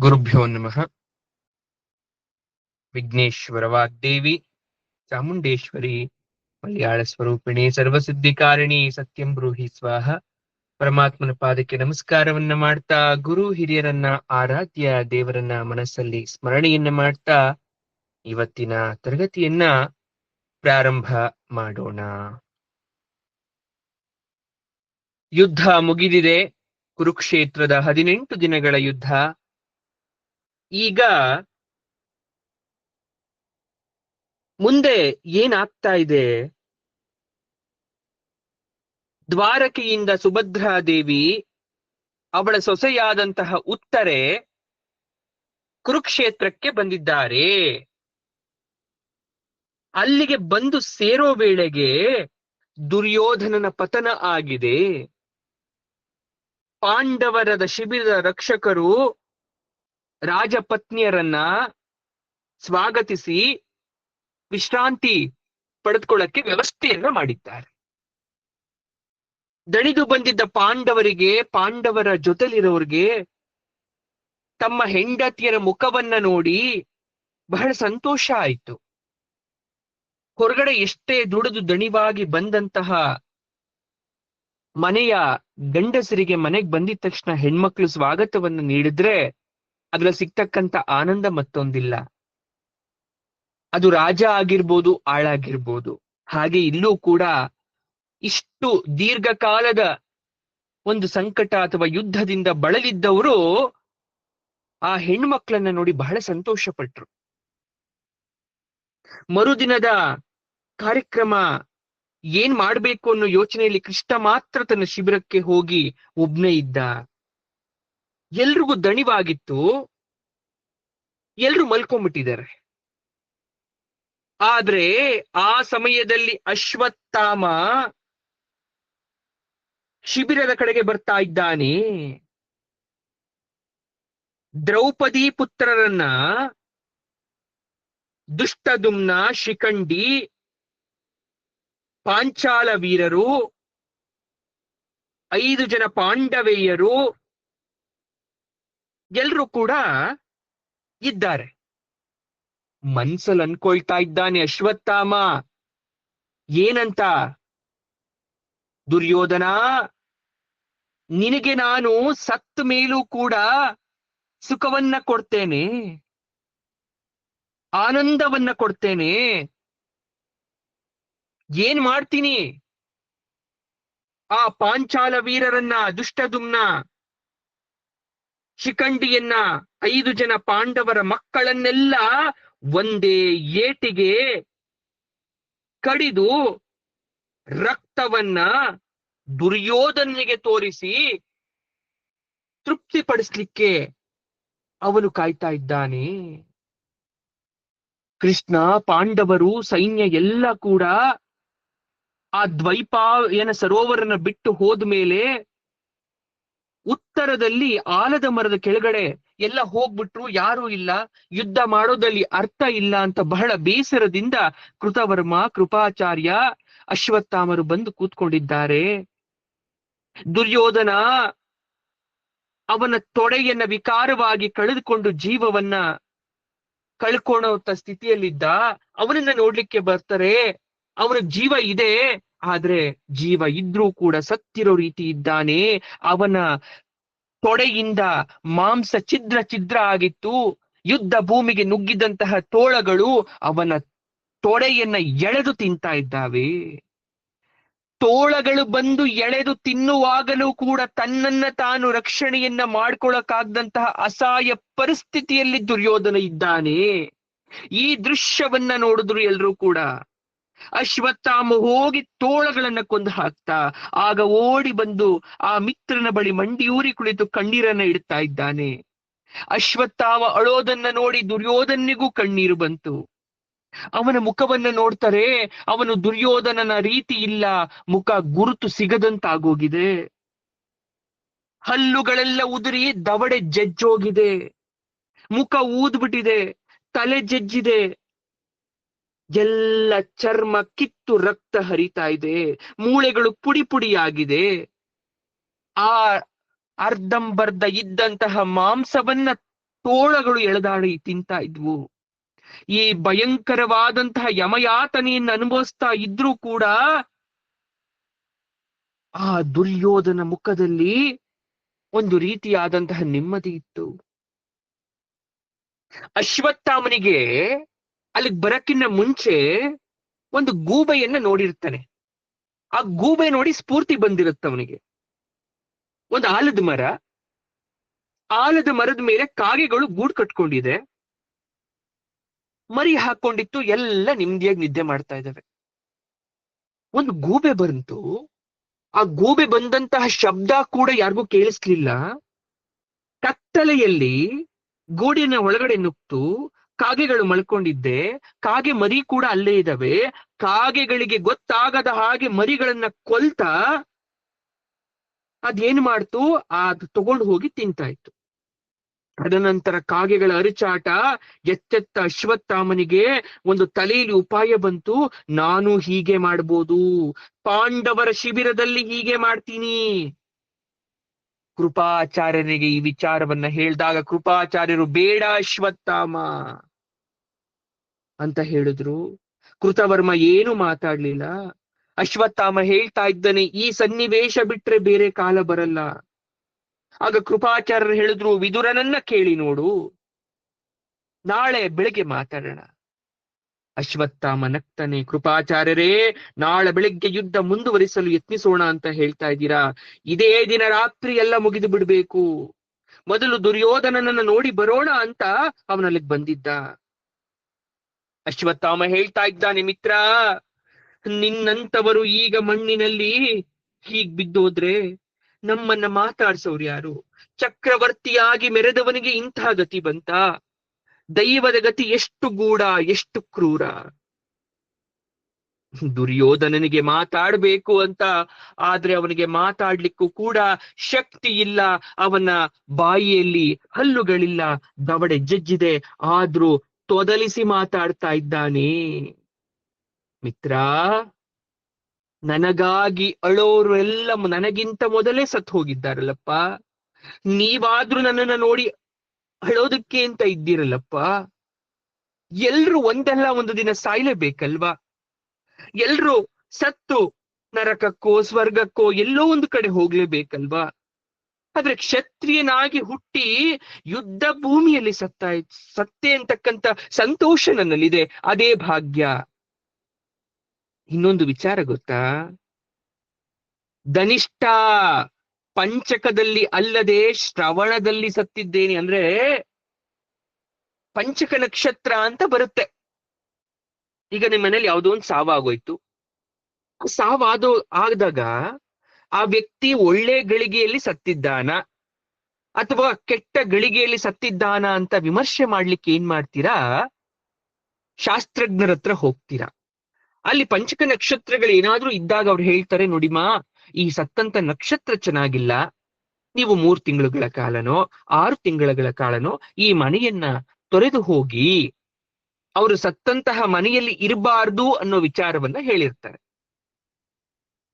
ಗುರುಭ್ಯೋ ನಮಃ. ವಿಘ್ನೇಶ್ವರ ವಾಗ್ದೇವಿ ಚಾಮುಂಡೇಶ್ವರಿ ಮಲಯಾಳ ಸ್ವರೂಪಿಣಿ ಸರ್ವಸಿದ್ಧಿಕಾರಿಣಿ ಸತ್ಯಂ ಬ್ರೂಹಿ ಸ್ವಾಹ. ಪರಮಾತ್ಮನ ಪಾದಕ್ಕೆ ನಮಸ್ಕಾರವನ್ನ ಮಾಡ್ತಾ, ಗುರು ಹಿರಿಯರನ್ನ ಆರಾಧ್ಯ ದೇವರನ್ನ ಮನಸ್ಸಲ್ಲಿ ಸ್ಮರಣೆಯನ್ನ ಮಾಡ್ತಾ ಇವತ್ತಿನ ತರಗತಿಯನ್ನ ಪ್ರಾರಂಭ ಮಾಡೋಣ. ಯುದ್ಧ ಮುಗಿದಿದೆ. ಕುರುಕ್ಷೇತ್ರದ 18 ದಿನಗಳ ಯುದ್ಧ. ಈಗ ಮುಂದೆ ಏನಾಗ್ತಾ ಇದೆ? ದ್ವಾರಕೆಯಿಂದ ಸುಭದ್ರಾದೇವಿ, ಅವಳ ಸೊಸೆಯಾದಂತಹ ಉತ್ತರೆ ಕುರುಕ್ಷೇತ್ರಕ್ಕೆ ಬಂದಿದ್ದಾರೆ. ಅಲ್ಲಿಗೆ ಬಂದು ಸೇರೋ ವೇಳೆಗೆ ದುರ್ಯೋಧನನ ಪತನ ಆಗಿದೆ. ಪಾಂಡವರದ ಶಿಬಿರದ ರಕ್ಷಕರು ರಾಜಪತ್ನಿಯರನ್ನ ಸ್ವಾಗತಿಸಿ ವಿಶ್ರಾಂತಿ ಪಡೆದುಕೊಳ್ಳಕ್ಕೆ ವ್ಯವಸ್ಥೆಯನ್ನ ಮಾಡಿದ್ದಾರೆ. ದಣಿದು ಬಂದಿದ್ದ ಪಾಂಡವರ ಜೊತೆಲಿರೋರಿಗೆ ತಮ್ಮ ಹೆಂಡತಿಯರ ಮುಖವನ್ನ ನೋಡಿ ಬಹಳ ಸಂತೋಷ ಆಯಿತು. ಹೊರಗಡೆ ಎಷ್ಟೇ ದುಡಿದು ದಣಿವಾಗಿ ಬಂದಂತಹ ಮನೆಯ ಗಂಡಸರಿಗೆ ಮನೆಗೆ ಬಂದಿದ ತಕ್ಷಣ ಹೆಣ್ಮಕ್ಳು ಸ್ವಾಗತವನ್ನು ನೀಡಿದ್ರೆ ಅದ್ರಲ್ಲಿ ಸಿಗ್ತಕ್ಕಂಥ ಆನಂದ ಮತ್ತೊಂದಿಲ್ಲ. ಅದು ರಾಜ ಆಗಿರ್ಬೋದು, ಆಳಾಗಿರ್ಬೋದು. ಹಾಗೆ ಇಲ್ಲೂ ಕೂಡ ಇಷ್ಟು ದೀರ್ಘಕಾಲದ ಒಂದು ಸಂಕಟ ಅಥವಾ ಯುದ್ಧದಿಂದ ಬಳಲಿದ್ದವರು ಆ ಹೆಣ್ಮಕ್ಳನ್ನ ನೋಡಿ ಬಹಳ ಸಂತೋಷ ಪಟ್ರು. ಮರುದಿನದ ಕಾರ್ಯಕ್ರಮ ಏನ್ ಮಾಡ್ಬೇಕು ಅನ್ನೋ ಯೋಚನೆಯಲ್ಲಿ ಕೃಷ್ಣ ಮಾತ್ರ ತನ್ನ ಶಿಬಿರಕ್ಕೆ ಹೋಗಿ ಒಬ್ನೇ ಇದ್ದ. ಎಲ್ರಿಗೂ ದಣಿವಾಗಿತ್ತು, ಎಲ್ರು ಮಲ್ಕೊಂಡ್ಬಿಟ್ಟಿದ್ದಾರೆ. ಆದ್ರೆ ಆ ಸಮಯದಲ್ಲಿ ಅಶ್ವತ್ಥಾಮ ಶಿಬಿರದ ಕಡೆಗೆ ಬರ್ತಾ ಇದ್ದಾನೆ. ದ್ರೌಪದಿ ಪುತ್ರರನ್ನ ದುಷ್ಟದುಮ್ನ, ಶಿಖಂಡಿ, ಪಾಂಚಾಲ ವೀರರು, 5 ಜನ ಪಾಂಡವೇಯರು ಎಲ್ರೂ ಕೂಡ ಇದ್ದಾರೆ. ಮನ್ಸಲ್ಲಿ ಅನ್ಕೊಳ್ತಾ ಇದ್ದಾನೆ ಅಶ್ವತ್ಥಾಮ, ಏನಂತ? ದುರ್ಯೋಧನ, ನಿನಗೆ ನಾನು ಸತ್ತ ಮೇಲೂ ಕೂಡ ಸುಖವನ್ನ ಕೊಡ್ತೇನೆ, ಆನಂದವನ್ನ ಕೊಡ್ತೇನೆ. ಏನ್ ಮಾಡ್ತೀನಿ? ಆ ಪಾಂಚಾಲ ವೀರರನ್ನ, ದುಷ್ಟದುಮ್ನ, ಶಿಖಂಡಿಯನ್ನ, 5 ಜನ ಪಾಂಡವರ ಮಕ್ಕಳನ್ನೆಲ್ಲ ಒಂದೇ ಏಟಿಗೆ ಕಡಿದು ರಕ್ತವನ್ನ ದುರ್ಯೋಧನಿಗೆ ತೋರಿಸಿ ತೃಪ್ತಿಪಡಿಸ್ಲಿಕ್ಕೆ ಅವನು ಕಾಯ್ತಾ ಇದ್ದಾನೆ. ಕೃಷ್ಣ, ಪಾಂಡವರು, ಸೈನ್ಯ ಎಲ್ಲ ಕೂಡ ಆ ದ್ವೈಪಾಯನ ಸರೋವರನ ಬಿಟ್ಟು ಹೋದ್ಮೇಲೆ ಉತ್ತರದಲ್ಲಿ ಆಲದ ಮರದ ಕೆಳಗಡೆ ಎಲ್ಲ ಹೋಗ್ಬಿಟ್ರು, ಯಾರೂ ಇಲ್ಲ, ಯುದ್ಧ ಮಾಡೋದಲ್ಲಿ ಅರ್ಥ ಇಲ್ಲ ಅಂತ ಬಹಳ ಬೇಸರದಿಂದ ಕೃತವರ್ಮ, ಕೃಪಾಚಾರ್ಯ, ಅಶ್ವತ್ಥಾಮರು ಬಂದು ಕೂತ್ಕೊಂಡಿದ್ದಾರೆ. ದುರ್ಯೋಧನ ಅವನ ತೊಡೆಯನ್ನ ವಿಕಾರವಾಗಿ ಕಳೆದುಕೊಂಡು ಜೀವವನ್ನ ಕಳ್ಕೊಳ್ಳೋಂತ ಸ್ಥಿತಿಯಲ್ಲಿದ್ದ. ಅವನನ್ನ ನೋಡ್ಲಿಕ್ಕೆ ಬರ್ತಾರೆ. ಅವನ ಜೀವ ಇದೆ, ಆದ್ರೆ ಜೀವ ಇದ್ರೂ ಕೂಡ ಸತ್ತಿರೋ ರೀತಿ ಇದ್ದಾನೆ. ಅವನ ತೊಡೆಯಿಂದ ಮಾಂಸ ಛಿದ್ರ ಛಿದ್ರ ಆಗಿತ್ತು. ಯುದ್ಧ ಭೂಮಿಗೆ ನುಗ್ಗಿದಂತಹ ತೋಳಗಳು ಅವನ ತೊಡೆಯನ್ನ ಎಳೆದು ತಿಂತಾ ಇದ್ದಾವೆ. ತೋಳಗಳು ಬಂದು ಎಳೆದು ತಿನ್ನುವಾಗಲೂ ಕೂಡ ತನ್ನನ್ನ ತಾನು ರಕ್ಷಣೆಯನ್ನ ಮಾಡ್ಕೊಳಕ್ಕಾಗದಂತಹ ಅಸಹಾಯ ಪರಿಸ್ಥಿತಿಯಲ್ಲಿ ದುರ್ಯೋಧನ ಇದ್ದಾನೆ. ಈ ದೃಶ್ಯವನ್ನ ನೋಡಿದ್ರು ಎಲ್ರೂ ಕೂಡ. ಅಶ್ವತ್ಥಾಮ ಹೋಗಿ ತೋಳಗಳನ್ನ ಕೊಂದು ಹಾಕ್ತಾ, ಆಗ ಓಡಿ ಬಂದು ಆ ಮಿತ್ರನ ಬಳಿ ಮಂಡಿಯೂರಿ ಕುಳಿತು ಕಣ್ಣೀರನ್ನ ಇಡ್ತಾ ಇದ್ದಾನೆ. ಅಶ್ವತ್ಥಾಮ ಅಳೋದನ್ನ ನೋಡಿ ದುರ್ಯೋಧನಿಗೂ ಕಣ್ಣೀರು ಬಂತು. ಅವನ ಮುಖವನ್ನ ನೋಡ್ತಾರೆ, ಅವನು ದುರ್ಯೋಧನನ ರೀತಿ ಇಲ್ಲ, ಮುಖ ಗುರುತು ಸಿಗದಂತಾಗೋಗಿದೆ. ಹಲ್ಲುಗಳೆಲ್ಲ ಉದುರಿ ದವಡೆ ಜಜ್ಜೋಗಿದೆ, ಮುಖ ಊದ್ಬಿಟ್ಟಿದೆ, ತಲೆ ಜಜ್ಜಿದೆ, ಎಲ್ಲ ಚರ್ಮ ಕಿತ್ತು ರಕ್ತ ಹರಿತಾ ಇದೆ, ಮೂಳೆಗಳು ಪುಡಿ ಪುಡಿಯಾಗಿದೆ. ಆ ಅರ್ಧಂಬರ್ಧ ಇದ್ದಂತಹ ಮಾಂಸವನ್ನ ತೋಳಗಳು ಎಳೆದಾಡಿ ತಿಂತಾ ಇದ್ವು. ಈ ಭಯಂಕರವಾದಂತಹ ಯಮಯಾತನೆಯನ್ನು ಅನುಭವಿಸ್ತಾ ಇದ್ರೂ ಕೂಡ ಆ ದುರ್ಯೋಧನ ಮುಖದಲ್ಲಿ ಒಂದು ರೀತಿಯಾದಂತಹ ನೆಮ್ಮದಿ ಇತ್ತು. ಅಶ್ವತ್ಥಾಮನಿಗೆ ಅಲ್ಲಿಗೆ ಬರಕ್ಕಿನ್ನ ಮುಂಚೆ ಒಂದು ಗೂಬೆಯನ್ನ ನೋಡಿರ್ತಾನೆ. ಆ ಗೂಬೆ ನೋಡಿ ಸ್ಫೂರ್ತಿ ಬಂದಿರುತ್ತೆ ಅವನಿಗೆ. ಒಂದು ಆಲದ ಮರದ ಮೇಲೆ ಕಾಗೆಗಳು ಗೂಡು ಕಟ್ಕೊಂಡಿದೆ, ಮರಿ ಹಾಕೊಂಡಿತ್ತು, ಎಲ್ಲ ನೆಮ್ಮದಿಯಾಗಿ ನಿದ್ದೆ ಮಾಡ್ತಾ ಇದ್ದಾವೆ. ಒಂದು ಗೂಬೆ ಬಂತು. ಆ ಗೂಬೆ ಬಂದಂತಹ ಶಬ್ದ ಕೂಡ ಯಾರಿಗೂ ಕೇಳಿಸ್ಲಿಲ್ಲ. ಕತ್ತಲೆಯಲ್ಲಿ ಗೂಡಿನ ಒಳಗಡೆ ನುಗ್ತು ಕಾಗೆಗಳು ಮಲ್ಕೊಂಡಿದ್ದೆ, ಕಾಗೆ ಮರಿ ಕೂಡ ಅಲ್ಲೇ ಇದ್ದಾವೆ. ಕಾಗೆಗಳಿಗೆ ಗೊತ್ತಾಗದ ಹಾಗೆ ಮರಿಗಳನ್ನ ಕೊಲ್ತಾ ಅದೇನ್ ಮಾಡ್ತು, ಅದು ತಗೊಂಡು ಹೋಗಿ ತಿಂತಾ ಇತ್ತು. ತದನಂತರ ಕಾಗೆಗಳ ಅರಿಚಾಟ ಎತ್ತೆತ್ತ ಅಶ್ವತ್ಥಾಮನಿಗೆ ಒಂದು ತಲೆಯಲ್ಲಿ ಉಪಾಯ ಬಂತು. ನಾನು ಹೀಗೆ ಮಾಡ್ಬೋದು, ಪಾಂಡವರ ಶಿಬಿರದಲ್ಲಿ ಹೀಗೆ ಮಾಡ್ತೀನಿ. ಕೃಪಾಚಾರ್ಯರಿಗೆ ಈ ವಿಚಾರವನ್ನ ಹೇಳಿದಾಗ ಕೃಪಾಚಾರ್ಯರು ಬೇಡ ಅಶ್ವತ್ಥಾಮ ಅಂತ ಹೇಳಿದ್ರು. ಕೃತವರ್ಮ ಏನು ಮಾತಾಡ್ಲಿಲ್ಲ. ಅಶ್ವತ್ಥಾಮ ಹೇಳ್ತಾ ಇದ್ದಾನೆ, ಈ ಸನ್ನಿವೇಶ ಬಿಟ್ರೆ ಬೇರೆ ಕಾಲ ಬರಲ್ಲ. ಆಗ ಕೃಪಾಚಾರ್ಯರು ಹೇಳಿದ್ರು, ವಿದುರನನ್ನ ಕೇಳಿ ನೋಡು, ನಾಳೆ ಬೆಳಿಗ್ಗೆ ಮಾತಾಡೋಣ. ಅಶ್ವತ್ಥಾಮ ನಗ್ತಾನೆ, ಕೃಪಾಚಾರ್ಯರೇ, ನಾಳೆ ಬೆಳಿಗ್ಗೆ ಯುದ್ಧ ಮುಂದುವರಿಸಲು ಯತ್ನಿಸೋಣ ಅಂತ ಹೇಳ್ತಾ ಇದ್ದೀರಾ? ಇದೇ ದಿನ ರಾತ್ರಿ ಎಲ್ಲ ಮುಗಿದು ಬಿಡ್ಬೇಕು. ಮೊದಲು ದುರ್ಯೋಧನನನ್ನ ನೋಡಿ ಬರೋಣ ಅಂತ ಅವನಲ್ಲಿಗೆ ಬಂದಿದ್ದ. ಅಶ್ವತ್ಥಾಮ ಹೇಳ್ತಾ ಇದ್ದಾನೆ, ಮಿತ್ರ, ನಿನ್ನಂತವರು ಈಗ ಮಣ್ಣಿನಲ್ಲಿ ಹೀಗ್ ಬಿದ್ದೋದ್ರೆ ನಮ್ಮನ್ನ ಮಾತಾಡ್ಸೋರು ಯಾರು? ಚಕ್ರವರ್ತಿಯಾಗಿ ಮೆರೆದವನಿಗೆ ಇಂತಹ ಗತಿ ಬಂತ? ದೈವದ ಗತಿ ಎಷ್ಟು ಗೂಢ, ಎಷ್ಟು ಕ್ರೂರ. ದುರ್ಯೋಧನನಿಗೆ ಮಾತಾಡ್ಬೇಕು ಅಂತ ಆದ್ರೆ ಅವನಿಗೆ ಮಾತಾಡ್ಲಿಕ್ಕೂ ಕೂಡ ಶಕ್ತಿ ಇಲ್ಲ. ಅವನ ಬಾಯಿಯಲ್ಲಿ ಹಲ್ಲುಗಳಿಲ್ಲ, ದವಡೆ ಜಜ್ಜಿದೆ, ಆದ್ರೂ ತೊದಲಿಸಿ ಮಾತಾಡ್ತಾ ಇದ್ದಾನೆ. ಮಿತ್ರ, ನನಗಾಗಿ ಅಳೋರು ಎಲ್ಲ ನನಗಿಂತ ಮೊದಲೇ ಸತ್ತು ಹೋಗಿದ್ದಾರಲ್ಲಪ್ಪ. ನೀವಾದ್ರೂ ನನ್ನನ್ನ ನೋಡಿ ಅಳೋದಕ್ಕೆ ಅಂತ ಇದ್ದೀರಲ್ಲಪ್ಪ. ಎಲ್ರು ಒಂದಲ್ಲ ಒಂದು ದಿನ ಸಾಯ್ಲೇಬೇಕಲ್ವಾ? ಎಲ್ರು ಸತ್ತು ನರಕಕ್ಕೋ ಸ್ವರ್ಗಕ್ಕೋ ಎಲ್ಲೋ ಒಂದು ಕಡೆ ಹೋಗ್ಲೇಬೇಕಲ್ವಾ? ಆದ್ರೆ ಕ್ಷತ್ರಿಯನಾಗಿ ಹುಟ್ಟಿ ಯುದ್ಧ ಭೂಮಿಯಲ್ಲಿ ಸತ್ತೆ ಅಂತಕ್ಕಂಥ ಸಂತೋಷ ನನ್ನಲ್ಲಿದೆ. ಅದೇ ಭಾಗ್ಯ. ಇನ್ನೊಂದು ವಿಚಾರ ಗೊತ್ತಾ? ಧನಿಷ್ಠ ಪಂಚಕದಲ್ಲಿ ಅಲ್ಲದೆ ಶ್ರವಣದಲ್ಲಿ ಸತ್ತಿದ್ದೇನೆ ಅಂದ್ರೆ ಪಂಚಕ ನಕ್ಷತ್ರ ಅಂತ ಬರುತ್ತೆ. ಈಗ ನಿಮ್ಮ ಮನೇಲಿ ಯಾವುದೋ ಒಂದು ಸಾವಾಗೋಯ್ತು. ಆದಾಗ ಆ ವ್ಯಕ್ತಿ ಒಳ್ಳೆ ಗಳಿಗೆಯಲ್ಲಿ ಸತ್ತಿದ್ದಾನ ಅಥವಾ ಕೆಟ್ಟ ಗಳಿಗೆಯಲ್ಲಿ ಸತ್ತಿದ್ದಾನ ಅಂತ ವಿಮರ್ಶೆ ಮಾಡ್ಲಿಕ್ಕೆ ಏನ್ ಮಾಡ್ತೀರಾ? ಶಾಸ್ತ್ರಜ್ಞರ ಹತ್ರ ಹೋಗ್ತೀರಾ. ಅಲ್ಲಿ ಪಂಚಕ ನಕ್ಷತ್ರಗಳು ಏನಾದ್ರೂ ಇದ್ದಾಗ ಅವ್ರು ಹೇಳ್ತಾರೆ, ನೋಡಿಮಾ, ಈ ಸತ್ತಂತ ನಕ್ಷತ್ರ ಚೆನ್ನಾಗಿಲ್ಲ, ನೀವು 3 ತಿಂಗಳುಗಳ ಕಾಲನೋ 6 ತಿಂಗಳ ಕಾಲನೋ ಈ ಮನೆಯನ್ನ ತೊರೆದು ಹೋಗಿ. ಅವರು ಸತ್ತಂತಹ ಮನೆಯಲ್ಲಿ ಇರಬಾರ್ದು ಅನ್ನೋ ವಿಚಾರವನ್ನ ಹೇಳಿರ್ತಾರೆ.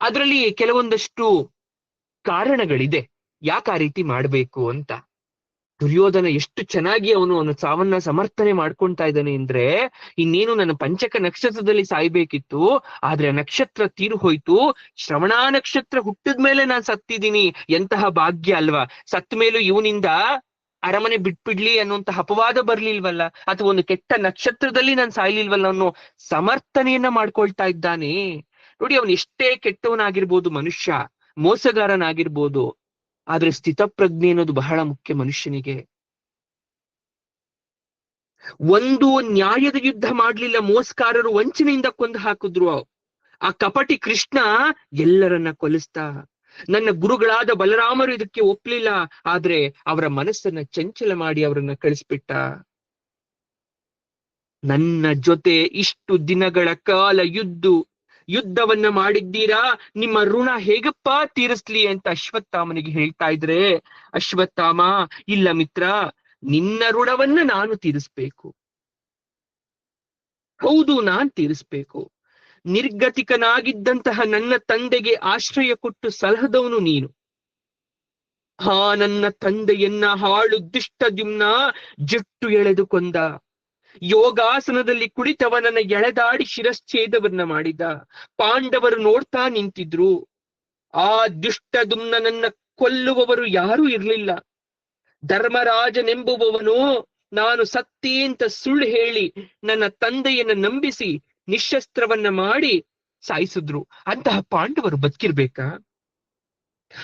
ಅದರಲ್ಲಿ ಕೆಲವೊಂದಷ್ಟು ಕಾರಣಗಳಿದೆ ಯಾಕೆ ಆ ರೀತಿ ಮಾಡ್ಬೇಕು ಅಂತ. ದುರ್ಯೋಧನ ಎಷ್ಟು ಚೆನ್ನಾಗಿ ಅವನು ಸಾವನ್ನ ಸಮರ್ಥನೆ ಮಾಡ್ಕೊಳ್ತಾ ಇದ್ದಾನೆ ಅಂದ್ರೆ, ಇನ್ನೇನು ನನ್ನ ಪಂಚಕ ನಕ್ಷತ್ರದಲ್ಲಿ ಸಾಯ್ಬೇಕಿತ್ತು, ಆದ್ರೆ ನಕ್ಷತ್ರ ತೀರು ಹೋಯ್ತು. ಶ್ರವಣ ನಕ್ಷತ್ರ ಹುಟ್ಟಿದ ಮೇಲೆ ನಾನ್ ಸತ್ತಿದ್ದೀನಿ, ಎಂತಹ ಭಾಗ್ಯ ಅಲ್ವಾ? ಸತ್ತ ಮೇಲೂ ಇವನಿಂದ ಅರಮನೆ ಬಿಟ್ಬಿಡ್ಲಿ ಅನ್ನುವಂತಹ ಅಪವಾದ ಬರ್ಲಿಲ್ವಲ್ಲ, ಅಥವಾ ಒಂದು ಕೆಟ್ಟ ನಕ್ಷತ್ರದಲ್ಲಿ ನಾನು ಸಾಯ್ಲಿಲ್ವಲ್ಲ ಅನ್ನೋ ಸಮರ್ಥನೆಯನ್ನ ಮಾಡ್ಕೊಳ್ತಾ ಇದ್ದಾನೆ. ನೋಡಿ, ಅವನು ಎಷ್ಟೇ ಕೆಟ್ಟವನಾಗಿರ್ಬೋದು, ಮನುಷ್ಯ ಮೋಸಗಾರನಾಗಿರ್ಬೋದು, ಆದ್ರೆ ಸ್ಥಿತಪ್ರಜ್ಞೆ ಅನ್ನೋದು ಬಹಳ ಮುಖ್ಯ ಮನುಷ್ಯನಿಗೆ. ಒಂದು ನ್ಯಾಯದ ಯುದ್ಧ ಮಾಡ್ಲಿಲ್ಲ, ಮೋಸಗಾರರು ವಂಚನೆಯಿಂದ ಕೊಂದು ಹಾಕಿದ್ರು. ಆ ಕಪಟಿ ಕೃಷ್ಣ ಎಲ್ಲರನ್ನ ಕೊಲಿಸ್ತಾ. ನನ್ನ ಗುರುಗಳಾದ ಬಲರಾಮರು ಇದಕ್ಕೆ ಒಪ್ಲಿಲ್ಲ, ಆದ್ರೆ ಅವರ ಮನಸ್ಸನ್ನ ಚಂಚಲ ಮಾಡಿ ಅವರನ್ನ ಕಳಿಸ್ಬಿಟ್ಟ. ನನ್ನ ಜೊತೆ ಇಷ್ಟು ದಿನಗಳ ಕಾಲ ಯುದ್ಧವನ್ನ ಮಾಡಿದ್ದೀರಾ, ನಿಮ್ಮ ಋಣ ಹೇಗಪ್ಪ ತೀರಿಸ್ಲಿ ಅಂತ ಅಶ್ವತ್ಥಾಮನಿಗೆ ಹೇಳ್ತಾ ಇದ್ರೆ, ಅಶ್ವತ್ಥಾಮ, ಇಲ್ಲ ಮಿತ್ರ, ನಿನ್ನ ಋಣವನ್ನ ನಾನು ತೀರಿಸ್ಬೇಕು. ಹೌದು, ನಾನ್ ತೀರಿಸ್ಬೇಕು. ನಿರ್ಗತಿಕನಾಗಿದ್ದಂತಹ ನನ್ನ ತಂದೆಗೆ ಆಶ್ರಯ ಕೊಟ್ಟು ಸಲಹದವನು ನೀನು. ನನ್ನ ತಂದೆಯನ್ನ ಹಾಳು ದುಷ್ಟದ್ಯುಮ್ನ ಜುಟ್ಟು ಎಳೆದು ಕೊಂದ. ಯೋಗಾಸನದಲ್ಲಿ ಕುಳಿತವನನ್ನ ಎಳೆದಾಡಿ ಶಿರಶ್ಛೇದವನ್ನ ಮಾಡಿದ. ಪಾಂಡವರು ನೋಡ್ತಾ ನಿಂತಿದ್ರು. ಆ ದುಷ್ಟದುಮ್ನನನ್ನ ಕೊಲ್ಲುವವರು ಯಾರೂ ಇರ್ಲಿಲ್ಲ. ಧರ್ಮರಾಜನೆಂಬುವವನು ನಾನು ಸತ್ತಿ ಅಂತ ಸುಳ್ಳು ಹೇಳಿ ನನ್ನ ತಂದೆಯನ್ನ ನಂಬಿಸಿ ನಿಶಸ್ತ್ರವನ್ನ ಮಾಡಿ ಸಾಯಿಸಿದ್ರು. ಅಂತಹ ಪಾಂಡವರು ಬದುಕಿರ್ಬೇಕಾ?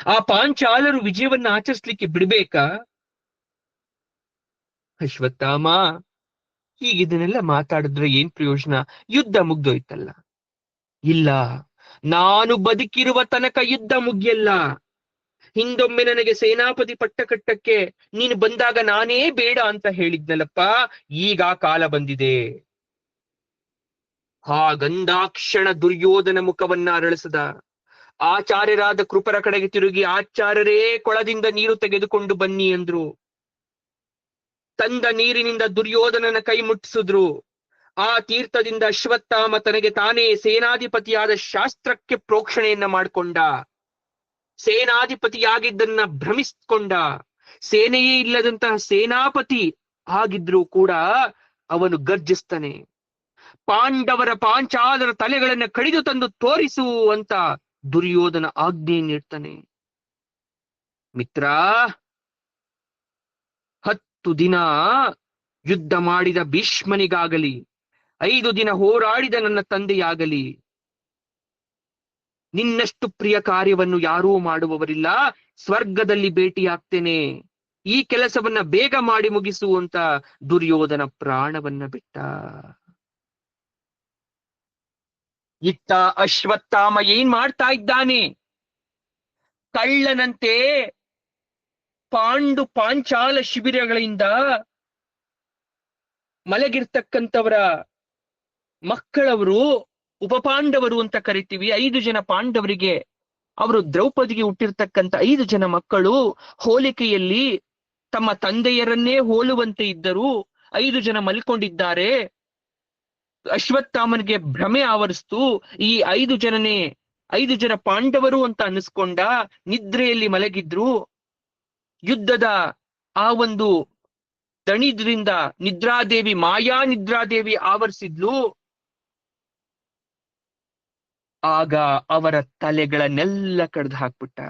ಆ ಪಾಂಚಾಲರು ವಿಜಯವನ್ನ ಆಚರಿಸ್ಲಿಕ್ಕೆ ಬಿಡ್ಬೇಕಾ? ಅಶ್ವತ್ಥಾಮ, ಈಗ ಇದನ್ನೆಲ್ಲ ಮಾತಾಡಿದ್ರೆ ಏನ್ ಪ್ರಯೋಜನ? ಯುದ್ಧ ಮುಗ್ದೋಯ್ತಲ್ಲ. ಇಲ್ಲ, ನಾನು ಬದುಕಿರುವ ತನಕ ಯುದ್ಧ ಮುಗಿಯಲ್ಲ. ಹಿಂದೊಮ್ಮೆ ನನಗೆ ಸೇನಾಪತಿ ಪಟ್ಟ ಕಟ್ಟಕ್ಕೆ ನೀನು ಬಂದಾಗ ನಾನೇ ಬೇಡ ಅಂತ ಹೇಳಿದ್ನಲ್ಲಪ್ಪ, ಈಗ ಕಾಲ ಬಂದಿದೆ. ಹಾಗಂದಾಕ್ಷಣ ದುರ್ಯೋಧನ ಮುಖವನ್ನ ಅರಳಿಸದ. ಆಚಾರ್ಯರಾದ ಕೃಪರ ಕಡೆಗೆ ತಿರುಗಿ, ಆಚಾರ್ಯರೇ ಕೊಳದಿಂದ ನೀರು ತೆಗೆದುಕೊಂಡು ಬನ್ನಿ ಅಂದ್ರು. ತಂದ ನೀರಿನಿಂದ ದುರ್ಯೋಧನನ ಕೈ ಮುಟ್ಟಿಸಿದ್ರು. ಆ ತೀರ್ಥದಿಂದ ಅಶ್ವತ್ಥಾಮ ತನಗೆ ತಾನೇ ಸೇನಾಧಿಪತಿಯಾದ ಶಾಸ್ತ್ರಕ್ಕೆ ಪ್ರೋಕ್ಷಣೆಯನ್ನ ಮಾಡಿಕೊಂಡ. ಸೇನಾಧಿಪತಿಯಾಗಿದ್ದನ್ನ ಭ್ರಮಿಸ್ಕೊಂಡ. ಸೇನೆಯೇ ಇಲ್ಲದಂತಹ ಸೇನಾಪತಿ ಆಗಿದ್ರೂ ಕೂಡ ಅವನು ಗರ್ಜಿಸ್ತಾನೆ. ಪಾಂಡವರ ಪಾಂಚಾಲರ ತಲೆಗಳನ್ನ ಕಡಿದು ತಂದು ತೋರಿಸು ಅಂತ ದುರ್ಯೋಧನ ಆಜ್ಞೆ ನೀಡ್ತಾನೆ. ಮಿತ್ರ, 10 ದಿನ ಯುದ್ಧ ಮಾಡಿದ ಭೀಷ್ಮನಿಗಾಗಲಿ, 5 ದಿನ ಹೋರಾಡಿದ ನನ್ನ ತಂದೆಯಾಗಲಿ, ನಿನ್ನಷ್ಟು ಪ್ರಿಯ ಕಾರ್ಯವನ್ನು ಯಾರೂ ಮಾಡುವವರಿಲ್ಲ. ಸ್ವರ್ಗದಲ್ಲಿ ಭೇಟಿಯಾಗ್ತೇನೆ. ಈ ಕೆಲಸವನ್ನ ಬೇಗ ಮಾಡಿ ಮುಗಿಸು ಅಂತ ದುರ್ಯೋಧನ ಪ್ರಾಣವನ್ನ ಬಿಟ್ಟ. ಇತ್ತ ಅಶ್ವತ್ಥಾಮ ಏನ್ ಮಾಡ್ತಾ ಇದ್ದಾನೆ? ಕಳ್ಳನಂತೆ ಪಾಂಚಾಲ ಶಿಬಿರಗಳಿಂದ ಮಲಗಿರ್ತಕ್ಕಂಥವರ ಮಕ್ಕಳವರು, ಉಪಪಾಂಡವರು ಅಂತ ಕರಿತೀವಿ, 5 ಜನ ಪಾಂಡವರಿಗೆ, ಅವರು ದ್ರೌಪದಿಗೆ ಹುಟ್ಟಿರ್ತಕ್ಕಂಥ 5 ಜನ ಮಕ್ಕಳು ಹೋಲಿಕೆಯಲ್ಲಿ ತಮ್ಮ ತಂದೆಯರನ್ನೇ ಹೋಲುವಂತೆ ಇದ್ದರು. 5 ಜನ ಮಲ್ಕೊಂಡಿದ್ದಾರೆ. ಅಶ್ವತ್ಥಾಮನಿಗೆ ಭ್ರಮೆ ಆವರಿಸ್ತು. ಈ 5 ಜನ ಪಾಂಡವರು ಅಂತ ಅನ್ನಿಸ್ಕೊಂಡ. ನಿದ್ರೆಯಲ್ಲಿ ಮಲಗಿದ್ರು. ಯುದ್ಧದ ಆ ಒಂದು ದಣಿದ್ರಿಂದ ನಿದ್ರಾದೇವಿ, ಮಾಯಾ ನಿದ್ರಾದೇವಿ ಆವರಿಸಿದ್ಲು. ಆಗ ಅವರ ತಲೆಗಳನ್ನೆಲ್ಲ ಕಡ್ದು ಹಾಕ್ಬಿಟ್ಟ.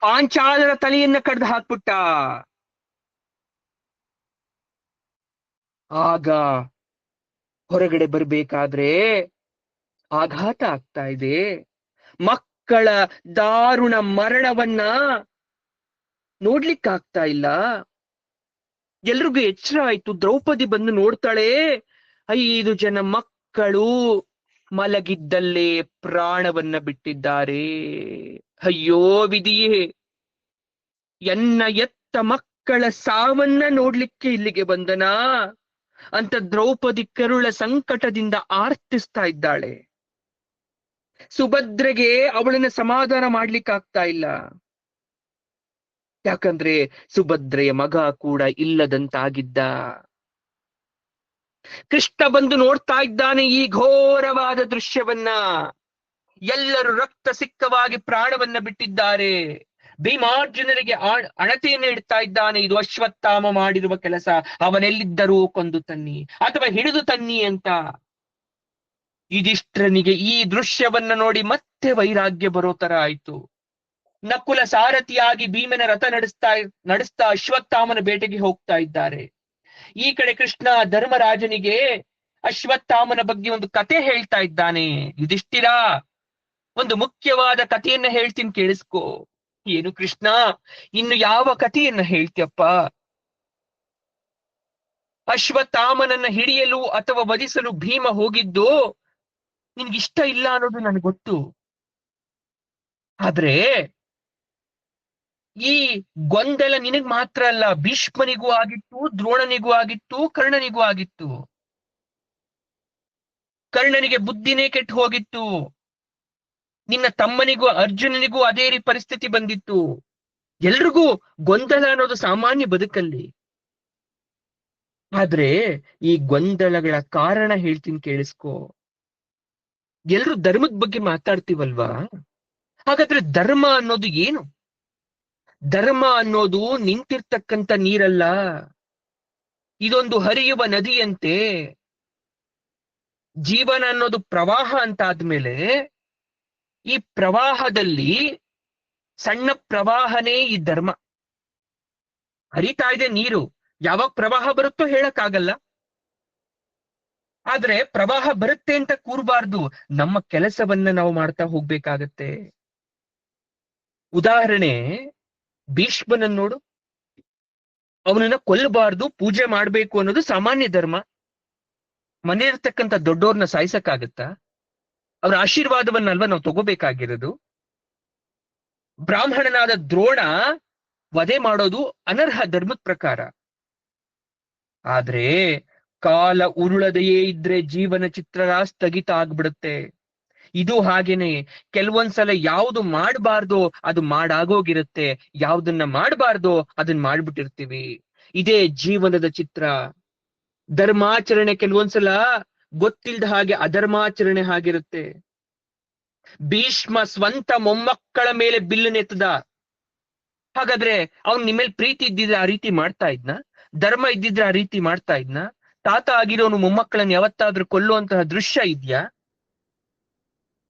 ಪಾಂಚಾಲರ ತಲೆಯನ್ನ ಕಡ್ದು ಹಾಕ್ಬಿಟ್ಟ. ಆಗ ಹೊರಗಡೆ ಬರ್ಬೇಕಾದ್ರೆ ಆಘಾತ ಆಗ್ತಾ ಇದೆ. ಮಕ್ಕಳ ದಾರುಣ ಮರಣವನ್ನ ನೋಡ್ಲಿಕ್ಕಾಗ್ತಾ ಇಲ್ಲ. ಎಲ್ರಿಗೂ ಎಚ್ಚರ ಆಯ್ತು. ದ್ರೌಪದಿ ಬಂದು ನೋಡ್ತಾಳೆ, 5 ಜನ ಮಕ್ಕಳು ಮಲಗಿದ್ದಲ್ಲೇ ಪ್ರಾಣವನ್ನ ಬಿಟ್ಟಿದ್ದಾರೆ. ಅಯ್ಯೋ ವಿಧಿಯೇ, ಎನ್ನ ಎತ್ತ ಮಕ್ಕಳ ಸಾವನ್ನ ನೋಡ್ಲಿಕ್ಕೆ ಇಲ್ಲಿಗೆ ಬಂದನಾ ಅಂತ ದ್ರೌಪದಿ ಕರುಳ ಸಂಕಟದಿಂದ ಆರ್ತಿಸ್ತಾ ಇದ್ದಾಳೆ. ಸುಭದ್ರೆಗೆ ಅವಳನ್ನ ಸಮಾಧಾನ ಮಾಡ್ಲಿಕ್ಕಾಗ್ತಾ ಇಲ್ಲ. ಯಾಕಂದ್ರೆ ಸುಭದ್ರೆಯ ಮಗ ಕೂಡ ಇಲ್ಲದಂತಾಗಿದ್ದ. ಕೃಷ್ಣ ಬಂದು ನೋಡ್ತಾ ಇದ್ದಾನೆ ಈ ಘೋರವಾದ ದೃಶ್ಯವನ್ನ. ಎಲ್ಲರೂ ರಕ್ತ ಸಿಕ್ತವಾಗಿ ಪ್ರಾಣವನ್ನ ಬಿಟ್ಟಿದ್ದಾರೆ. ಭೀಮಾರ್ಜುನರಿಗೆ ಅಣತೆಯನ್ನು ಇಡ್ತಾ ಇದ್ದಾನೆ. ಇದು ಅಶ್ವತ್ಥಾಮ ಮಾಡಿರುವ ಕೆಲಸ, ಅವನೆಲ್ಲಿದ್ದರೂ ಕೊಂದು ತನ್ನಿ ಅಥವಾ ಹಿಡಿದು ತನ್ನಿ ಅಂತ. ಯುಧಿಷ್ಠಿರನಿಗೆ ಈ ದೃಶ್ಯವನ್ನ ನೋಡಿ ಮತ್ತೆ ವೈರಾಗ್ಯ ಬರೋ ತರ ಆಯ್ತು. ನಕುಲ ಸಾರಥಿಯಾಗಿ ಭೀಮನ ರಥ ನಡೆಸ್ತಾ ಅಶ್ವತ್ಥಾಮನ ಬೇಟೆಗೆ ಹೋಗ್ತಾ ಇದ್ದಾರೆ. ಈ ಕಡೆ ಕೃಷ್ಣ ಧರ್ಮರಾಜನಿಗೆ ಅಶ್ವತ್ಥಾಮನ ಬಗ್ಗೆ ಒಂದು ಕತೆ ಹೇಳ್ತಾ ಇದ್ದಾನೆ. ಯುಧಿಷ್ಠಿರ, ಒಂದು ಮುಖ್ಯವಾದ ಕಥೆಯನ್ನ ಹೇಳ್ತೀನಿ, ಕೇಳಿಸ್ಕೋ. ಏನು ಕೃಷ್ಣ, ಇನ್ನು ಯಾವ ಕಥೆಯನ್ನ ಹೇಳ್ತೀಯಪ್ಪ? ಅಶ್ವತ್ಥಾಮನನ್ನ ಹಿಡಿಯಲು ಅಥವಾ ವಧಿಸಲು ಭೀಮ ಹೋಗಿದ್ದು ನಿನ್ಗಿಷ್ಟ ಇಲ್ಲ ಅನ್ನೋದು ನನಗೆ ಗೊತ್ತು. ಆದ್ರೆ ಈ ಗೊಂದಲ ನಿನಗ್ ಮಾತ್ರ ಅಲ್ಲ, ಭೀಷ್ಮನಿಗೂ ಆಗಿತ್ತು, ದ್ರೋಣನಿಗೂ ಆಗಿತ್ತು, ಕರ್ಣನಿಗೂ ಆಗಿತ್ತು. ಕರ್ಣನಿಗೆ ಬುದ್ಧಿನೇ ಕೆಟ್ಟು ಹೋಗಿತ್ತು. ನಿನ್ನ ತಮ್ಮನಿಗೂ ಅರ್ಜುನನಿಗೂ ಅದೇ ಪರಿಸ್ಥಿತಿ ಬಂದಿತ್ತು. ಎಲ್ರಿಗೂ ಗೊಂದಲ ಅನ್ನೋದು ಸಾಮಾನ್ಯ ಬದುಕಲ್ಲಿ. ಆದ್ರೆ ಈ ಗೊಂದಲಗಳ ಕಾರಣ ಹೇಳ್ತೀನಿ, ಕೇಳಿಸ್ಕೋ. ಎಲ್ರು ಧರ್ಮದ ಬಗ್ಗೆ ಮಾತಾಡ್ತೀವಲ್ವಾ? ಹಾಗಾದ್ರೆ ಧರ್ಮ ಅನ್ನೋದು ಏನು? ಧರ್ಮ ಅನ್ನೋದು ನಿಂತಿರ್ತಕ್ಕಂಥ ನೀರಲ್ಲ, ಇದೊಂದು ಹರಿಯುವ ನದಿಯಂತೆ. ಜೀವನ ಅನ್ನೋದು ಪ್ರವಾಹ ಅಂತ ಆದ್ಮೇಲೆ ಈ ಪ್ರವಾಹದಲ್ಲಿ ಸಣ್ಣ ಪ್ರವಾಹನೇ ಈ ಧರ್ಮ. ಹರಿತಾ ಇದೆ ನೀರು, ಯಾವಾಗ ಪ್ರವಾಹ ಬರುತ್ತೋ ಹೇಳಕ್ಕಾಗಲ್ಲ. ಆದ್ರೆ ಪ್ರವಾಹ ಬರುತ್ತೆ ಅಂತ ಕೂರ್ಬಾರ್ದು, ನಮ್ಮ ಕೆಲಸವನ್ನ ನಾವು ಮಾಡ್ತಾ ಹೋಗ್ಬೇಕಾಗತ್ತೆ. ಉದಾಹರಣೆ, ಭೀಷ್ಮನನ್ನ ನೋಡು. ಅವನನ್ನ ಕೊಲ್ಲಬಾರ್ದು, ಪೂಜೆ ಮಾಡ್ಬೇಕು ಅನ್ನೋದು ಸಾಮಾನ್ಯ ಧರ್ಮ. ಮನೆ ಇರ್ತಕ್ಕಂಥ ದೊಡ್ಡೋರ್ನ ಸಾಯಿಸಕ್ಕಾಗತ್ತಾ? ಅವ್ರ ಆಶೀರ್ವಾದವನ್ನಲ್ವಾ ನಾವು ತಗೋಬೇಕಾಗಿರೋದು? ಬ್ರಾಹ್ಮಣನಾದ ದ್ರೋಣ ವಧೆ ಮಾಡೋದು ಅನರ್ಹ ಧರ್ಮದ ಪ್ರಕಾರ. ಆದ್ರೆ ಕಾಲ ಉರುಳದೆಯೇ ಇದ್ರೆ ಜೀವನ ಚಿತ್ರ ಸ್ಥಗಿತ ಆಗ್ಬಿಡುತ್ತೆ. ಇದು ಹಾಗೇನೆ, ಕೆಲವೊಂದ್ಸಲ ಯಾವ್ದು ಮಾಡಬಾರ್ದೋ ಅದು ಮಾಡಾಗೋಗಿರುತ್ತೆ, ಯಾವ್ದನ್ನ ಮಾಡಬಾರ್ದೋ ಅದನ್ನ ಮಾಡ್ಬಿಟ್ಟಿರ್ತೀವಿ. ಇದೇ ಜೀವನದ ಚಿತ್ರ. ಧರ್ಮಾಚರಣೆ ಕೆಲವೊಂದ್ಸಲ ಗೊತ್ತಿಲ್ದ ಹಾಗೆ ಅಧರ್ಮಾಚರಣೆ ಆಗಿರುತ್ತೆ. ಭೀಷ್ಮ ಸ್ವಂತ ಮೊಮ್ಮಕ್ಕಳ ಮೇಲೆ ಬಿಲ್ಲನ್ನೆತ್ತದ. ಹಾಗಾದ್ರೆ ಅವ್ನ್ ನಿಮ್ಮೇಲೆ ಪ್ರೀತಿ ಇದ್ದಿದ್ರೆ ಆ ರೀತಿ ಮಾಡ್ತಾ ಇದ್ನ? ಧರ್ಮ ಇದ್ದಿದ್ರೆ ಆ ರೀತಿ ಮಾಡ್ತಾ ಇದ್ನ? ತಾತ ಆಗಿರೋನು ಮೊಮ್ಮಕ್ಕಳನ್ನ ಯಾವತ್ತಾದ್ರೂ ಕೊಲ್ಲುವಂತಹ ದೃಶ್ಯ ಇದ್ಯಾ?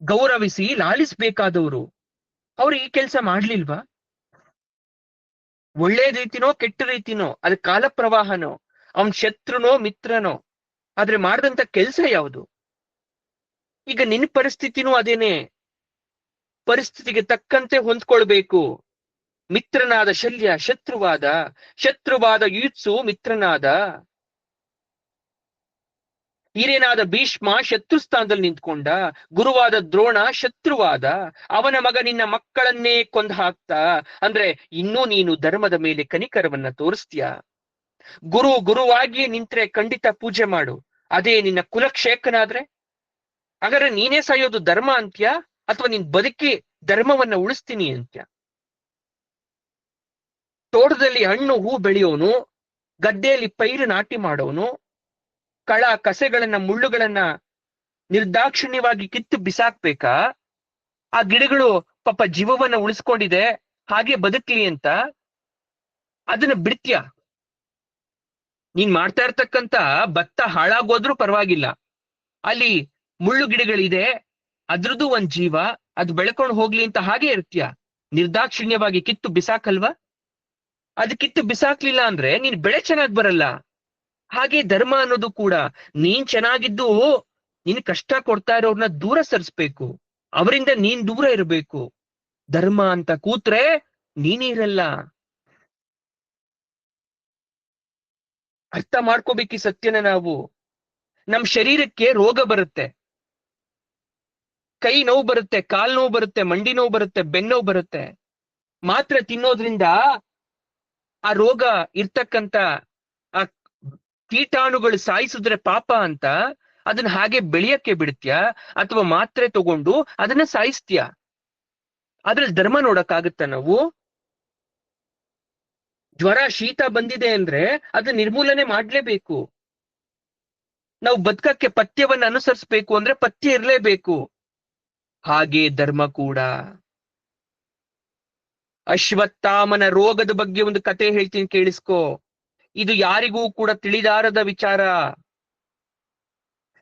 ಗೌರವಿಸಿ ಲಾಲಿಸ್ಬೇಕಾದವರು ಅವ್ರು ಈ ಕೆಲಸ ಮಾಡ್ಲಿಲ್ವಾ? ಒಳ್ಳೆ ರೀತಿನೋ ಕೆಟ್ಟ ರೀತಿನೋ, ಅದು ಕಾಲ ಪ್ರವಾಹನೋ, ಅವನ್ ಶತ್ರುನೋ ಮಿತ್ರನೋ, ಆದ್ರೆ ಮಾಡಿದಂತ ಕೆಲ್ಸ ಯಾವುದು? ಈಗ ನಿನ್ನ ಪರಿಸ್ಥಿತಿನೂ ಅದೇನೆ. ಪರಿಸ್ಥಿತಿಗೆ ತಕ್ಕಂತೆ ಹೊಂದ್ಕೊಳ್ಬೇಕು. ಮಿತ್ರನಾದ ಶಲ್ಯ ಶತ್ರುವಾದ, ಶತ್ರುವಾದ ಯುತ್ಸು ಮಿತ್ರನಾದ. ಹಿರಿಯನಾದ ಭೀಷ್ಮ ಶತ್ರು ಸ್ಥಾನದಲ್ಲಿ ನಿಂತ್ಕೊಂಡ, ಗುರುವಾದ ದ್ರೋಣ ಶತ್ರುವಾದ. ಅವನ ಮಗ ನಿನ್ನ ಮಕ್ಕಳನ್ನೇ ಕೊಂದು ಹಾಕ್ತಾ ಅಂದ್ರೆ ಇನ್ನೂ ನೀನು ಧರ್ಮದ ಮೇಲೆ ಕನಿಕರವನ್ನ ತೋರಿಸ್ತೀಯ? ಗುರುವಾಗಿ ನಿಂತ್ರೆ ಖಂಡಿತ ಪೂಜೆ ಮಾಡು. ಅದೇ ನಿನ್ನ ಕುಲಕ್ಷೇಕನಾದ್ರೆ ಹಾಗಾದ್ರೆ ನೀನೇ ಸಾಯೋದು ಧರ್ಮ ಅಂತ್ಯ, ಅಥವಾ ನೀನ್ ಬದುಕಿ ಧರ್ಮವನ್ನ ಉಳಿಸ್ತೀನಿ ಅಂತ್ಯ? ತೋಟದಲ್ಲಿ ಹಣ್ಣು ಹೂ ಬೆಳೆಯೋನು, ಗದ್ದೆಯಲ್ಲಿ ಪೈರು ನಾಟಿ ಮಾಡೋನು, ಕಳ ಕಸೆಗಳನ್ನ ಮುಳ್ಳುಗಳನ್ನ ನಿರ್ದಾಕ್ಷಿಣ್ಯವಾಗಿ ಕಿತ್ತು ಬಿಸಾಕ್ಬೇಕಾ? ಆ ಗಿಡಗಳು ಪಾಪ ಜೀವವನ್ನ ಉಳಿಸ್ಕೊಂಡಿದೆ, ಹಾಗೆ ಬದುಕ್ಲಿ ಅಂತ ಅದನ್ನ ಬಿಡ್ತೀಯ? ನೀನ್ ಮಾಡ್ತಾ ಇರ್ತಕ್ಕಂತ ಭತ್ತ ಹಾಳಾಗೋದ್ರೂ ಪರವಾಗಿಲ್ಲ, ಅಲ್ಲಿ ಮುಳ್ಳು ಗಿಡಗಳಿದೆ, ಅದ್ರದ್ದು ಒಂದ್ ಜೀವ, ಅದು ಬೆಳ್ಕೊಂಡು ಹೋಗ್ಲಿ ಅಂತ ಹಾಗೆ ಇರ್ತೀಯ? ನಿರ್ದಾಕ್ಷಿಣ್ಯವಾಗಿ ಕಿತ್ತು ಬಿಸಾಕಲ್ವಾ? ಅದು ಕಿತ್ತು ಬಿಸಾಕ್ಲಿಲ್ಲ ಅಂದ್ರೆ ನೀನ್ ಬೆಳೆ ಚೆನ್ನಾಗ್ ಬರಲ್ಲ. ಹಾಗೆ ಧರ್ಮ ಅನ್ನೋದು ಕೂಡ, ನೀನ್ ಚೆನ್ನಾಗಿದ್ದು ನೀನ್ ಕಷ್ಟ ಕೊಡ್ತಾ ಇರೋರ್ನ ದೂರ ಸರಿಸ್ಬೇಕು, ಅವರಿಂದ ನೀನ್ ದೂರ ಇರಬೇಕು. ಧರ್ಮ ಅಂತ ಕೂತ್ರೆ ನೀನಿರಲ್ಲ. ಅರ್ಥ ಮಾಡ್ಕೋಬೇಕು ಈ ಸತ್ಯನ ನಾವು. ನಮ್ ಶರೀರಕ್ಕೆ ರೋಗ ಬರುತ್ತೆ, ಕೈ ನೋವು ಬರುತ್ತೆ, ಕಾಲ್ ನೋವು ಬರುತ್ತೆ, ಮಂಡಿ ನೋವು ಬರುತ್ತೆ, ಬೆನ್ನೋವು ಬರುತ್ತೆ. ಮಾತ್ರೆ ತಿನ್ನೋದ್ರಿಂದ ಆ ರೋಗ ಇರ್ತಕ್ಕಂತ ಆ ಕೀಟಾಣುಗಳು ಸಾಯಿಸಿದ್ರೆ ಪಾಪ ಅಂತ ಅದನ್ನ ಹಾಗೆ ಬೆಳೆಯಕ್ಕೆ ಬಿಡ್ತೀಯ, ಅಥವಾ ಮಾತ್ರೆ ತಗೊಂಡು ಅದನ್ನ ಸಾಯಿಸ್ತೀಯ? ಅದ್ರಲ್ಲಿ ಧರ್ಮ ನೋಡಕ್ಕಾಗತ್ತ ನಾವು? ಜ್ವರ ಶೀತ ಬಂದಿದೆ ಅಂದ್ರೆ ಅದನ್ನ ನಿರ್ಮೂಲನೆ ಮಾಡ್ಲೇಬೇಕು. ನಾವು ಬದುಕಕ್ಕೆ ಪಥ್ಯವನ್ನ ಅನುಸರಿಸಬೇಕು ಅಂದ್ರೆ ಪಥ್ಯ ಇರ್ಲೇಬೇಕು. ಹಾಗೆ ಧರ್ಮ ಕೂಡ. ಅಶ್ವತ್ಥಾಮನ ರೋಗದ ಬಗ್ಗೆ ಒಂದು ಕತೆ ಹೇಳ್ತೀನಿ, ಕೇಳಿಸ್ಕೋ. ಇದು ಯಾರಿಗೂ ಕೂಡ ತಿಳಿದಾರದ ವಿಚಾರ.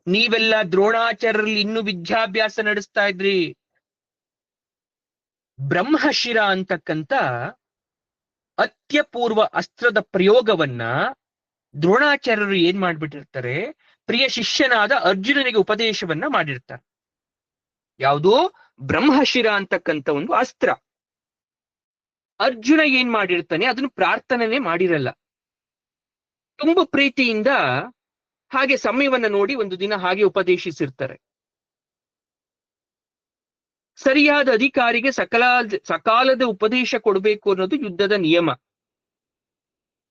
ನೀವೆಲ್ಲ ದ್ರೋಣಾಚಾರ್ಯರಲ್ಲಿ ಇನ್ನೂ ವಿದ್ಯಾಭ್ಯಾಸ ನಡೆಸ್ತಾ ಇದ್ರಿ. ಬ್ರಹ್ಮಶಿರ ಅಂತಕ್ಕಂತ ಅತ್ಯಪೂರ್ವ ಅಸ್ತ್ರದ ಪ್ರಯೋಗವನ್ನ ದ್ರೋಣಾಚಾರ್ಯರು ಏನ್ ಮಾಡ್ಬಿಟ್ಟಿರ್ತಾರೆ, ಪ್ರಿಯ ಶಿಷ್ಯನಾದ ಅರ್ಜುನನಿಗೆ ಉಪದೇಶವನ್ನ ಮಾಡಿರ್ತಾರೆ. ಯಾವುದು? ಬ್ರಹ್ಮಶಿರ ಅಂತಕ್ಕಂಥ ಒಂದು ಅಸ್ತ್ರ. ಅರ್ಜುನ ಏನ್ ಮಾಡಿರ್ತಾನೆ, ಅದನ್ನು ಪ್ರಾರ್ಥನೆ ಮಾಡಿರಲ್ಲ. ತುಂಬ ಪ್ರೀತಿಯಿಂದ ಹಾಗೆ ಸಮಯವನ್ನ ನೋಡಿ ಒಂದು ದಿನ ಹಾಗೆ ಉಪದೇಶಿಸಿರ್ತಾರೆ. ಸರಿಯಾದ ಅಧಿಕಾರಿಗೆ ಸಕಾಲದ ಉಪದೇಶ ಕೊಡಬೇಕು ಅನ್ನೋದು ಯುದ್ಧದ ನಿಯಮ.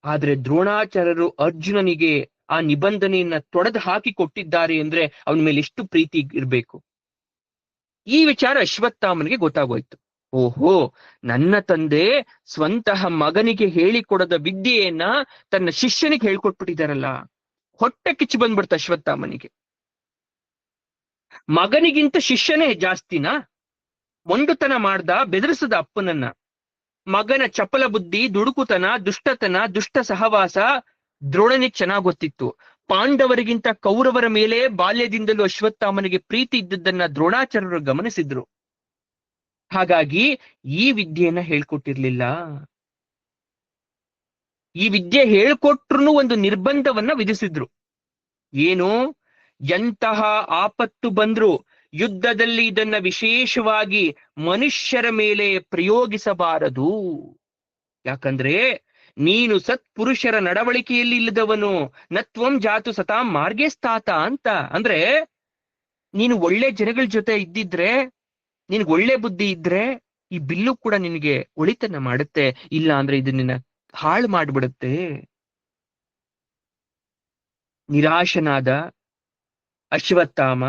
ಆದ್ರೆ ದ್ರೋಣಾಚಾರ್ಯರು ಅರ್ಜುನನಿಗೆ ಆ ನಿಬಂಧನೆಯನ್ನ ತೊಡೆದು ಹಾಕಿ ಕೊಟ್ಟಿದ್ದಾರೆ ಅಂದ್ರೆ ಅವನ ಮೇಲೆ ಎಷ್ಟು ಪ್ರೀತಿ ಇರ್ಬೇಕು. ಈ ವಿಚಾರ ಅಶ್ವತ್ಥಾಮನಿಗೆ ಗೊತ್ತಾಗೋಯ್ತು. ಓಹೋ, ನನ್ನ ತಂದೆ ಸ್ವಂತಹ ಮಗನಿಗೆ ಹೇಳಿಕೊಡದ ವಿದ್ಯೆಯನ್ನ ತನ್ನ ಶಿಷ್ಯನಿಗೆ ಹೇಳ್ಕೊಟ್ಬಿಟ್ಟಿದಾರಲ್ಲ. ಹೊಟ್ಟೆ ಕಿಚ್ಚು ಬಂದ್ಬಿಡ್ತ ಅಶ್ವತ್ಥಾಮನಿಗೆ. ಮಗನಿಗಿಂತ ಶಿಷ್ಯನೇ ಜಾಸ್ತಿನಾ? ಮೊಂಡುತನ ಮಾಡ್ದ, ಬೆದರಿಸದ ಅಪ್ಪನನ್ನ. ಮಗನ ಚಪಲ ಬುದ್ಧಿ, ದುಡುಕುತನ, ದುಷ್ಟತನ, ದುಷ್ಟ ಸಹವಾಸ ದ್ರೋಣನಿಗೆ ಚೆನ್ನಾಗ್ ಗೊತ್ತಿತ್ತು. ಪಾಂಡವರಿಗಿಂತ ಕೌರವರ ಮೇಲೆ ಬಾಲ್ಯದಿಂದಲೂ ಅಶ್ವತ್ಥಾಮನಿಗೆ ಪ್ರೀತಿ ಇದ್ದದ್ದನ್ನ ದ್ರೋಣಾಚಾರ್ಯರು ಗಮನಿಸಿದ್ರು. ಹಾಗಾಗಿ ಈ ವಿದ್ಯೆಯನ್ನ ಹೇಳ್ಕೊಟ್ಟಿರ್ಲಿಲ್ಲ. ಈ ವಿದ್ಯೆ ಹೇಳ್ಕೊಟ್ರು ಒಂದು ನಿರ್ಬಂಧವನ್ನ ವಿಧಿಸಿದ್ರು. ಏನು? ಎಂತಹ ಆಪತ್ತು ಬಂದ್ರು ಯುದ್ಧದಲ್ಲಿ ಇದನ್ನ ವಿಶೇಷವಾಗಿ ಮನುಷ್ಯರ ಮೇಲೆ ಪ್ರಯೋಗಿಸಬಾರದು. ಯಾಕಂದ್ರೆ ನೀನು ಸತ್ಪುರುಷರ ನಡವಳಿಕೆಯಲ್ಲಿ ಇಲ್ಲದವನು. ನತ್ವಂ ಜಾತು ಸತಾಂ ಮಾರ್ಗೇ ಸ್ಥಾತ ಅಂತ. ಅಂದ್ರೆ ನೀನು ಒಳ್ಳೆ ಜನಗಳ ಜೊತೆ ಇದ್ದಿದ್ರೆ, ನಿನ್ಗೆ ಒಳ್ಳೆ ಬುದ್ಧಿ ಇದ್ರೆ ಈ ಬಿಲ್ಲು ಕೂಡ ನಿನಗೆ ಒಳಿತನ್ನ ಮಾಡುತ್ತೆ. ಇಲ್ಲ ಅಂದ್ರೆ ಇದು ನಿನ್ನ ಹಾಳು ಮಾಡ್ಬಿಡುತ್ತೆ. ನಿರಾಶನಾದ ಅಶ್ವತ್ಥಾಮ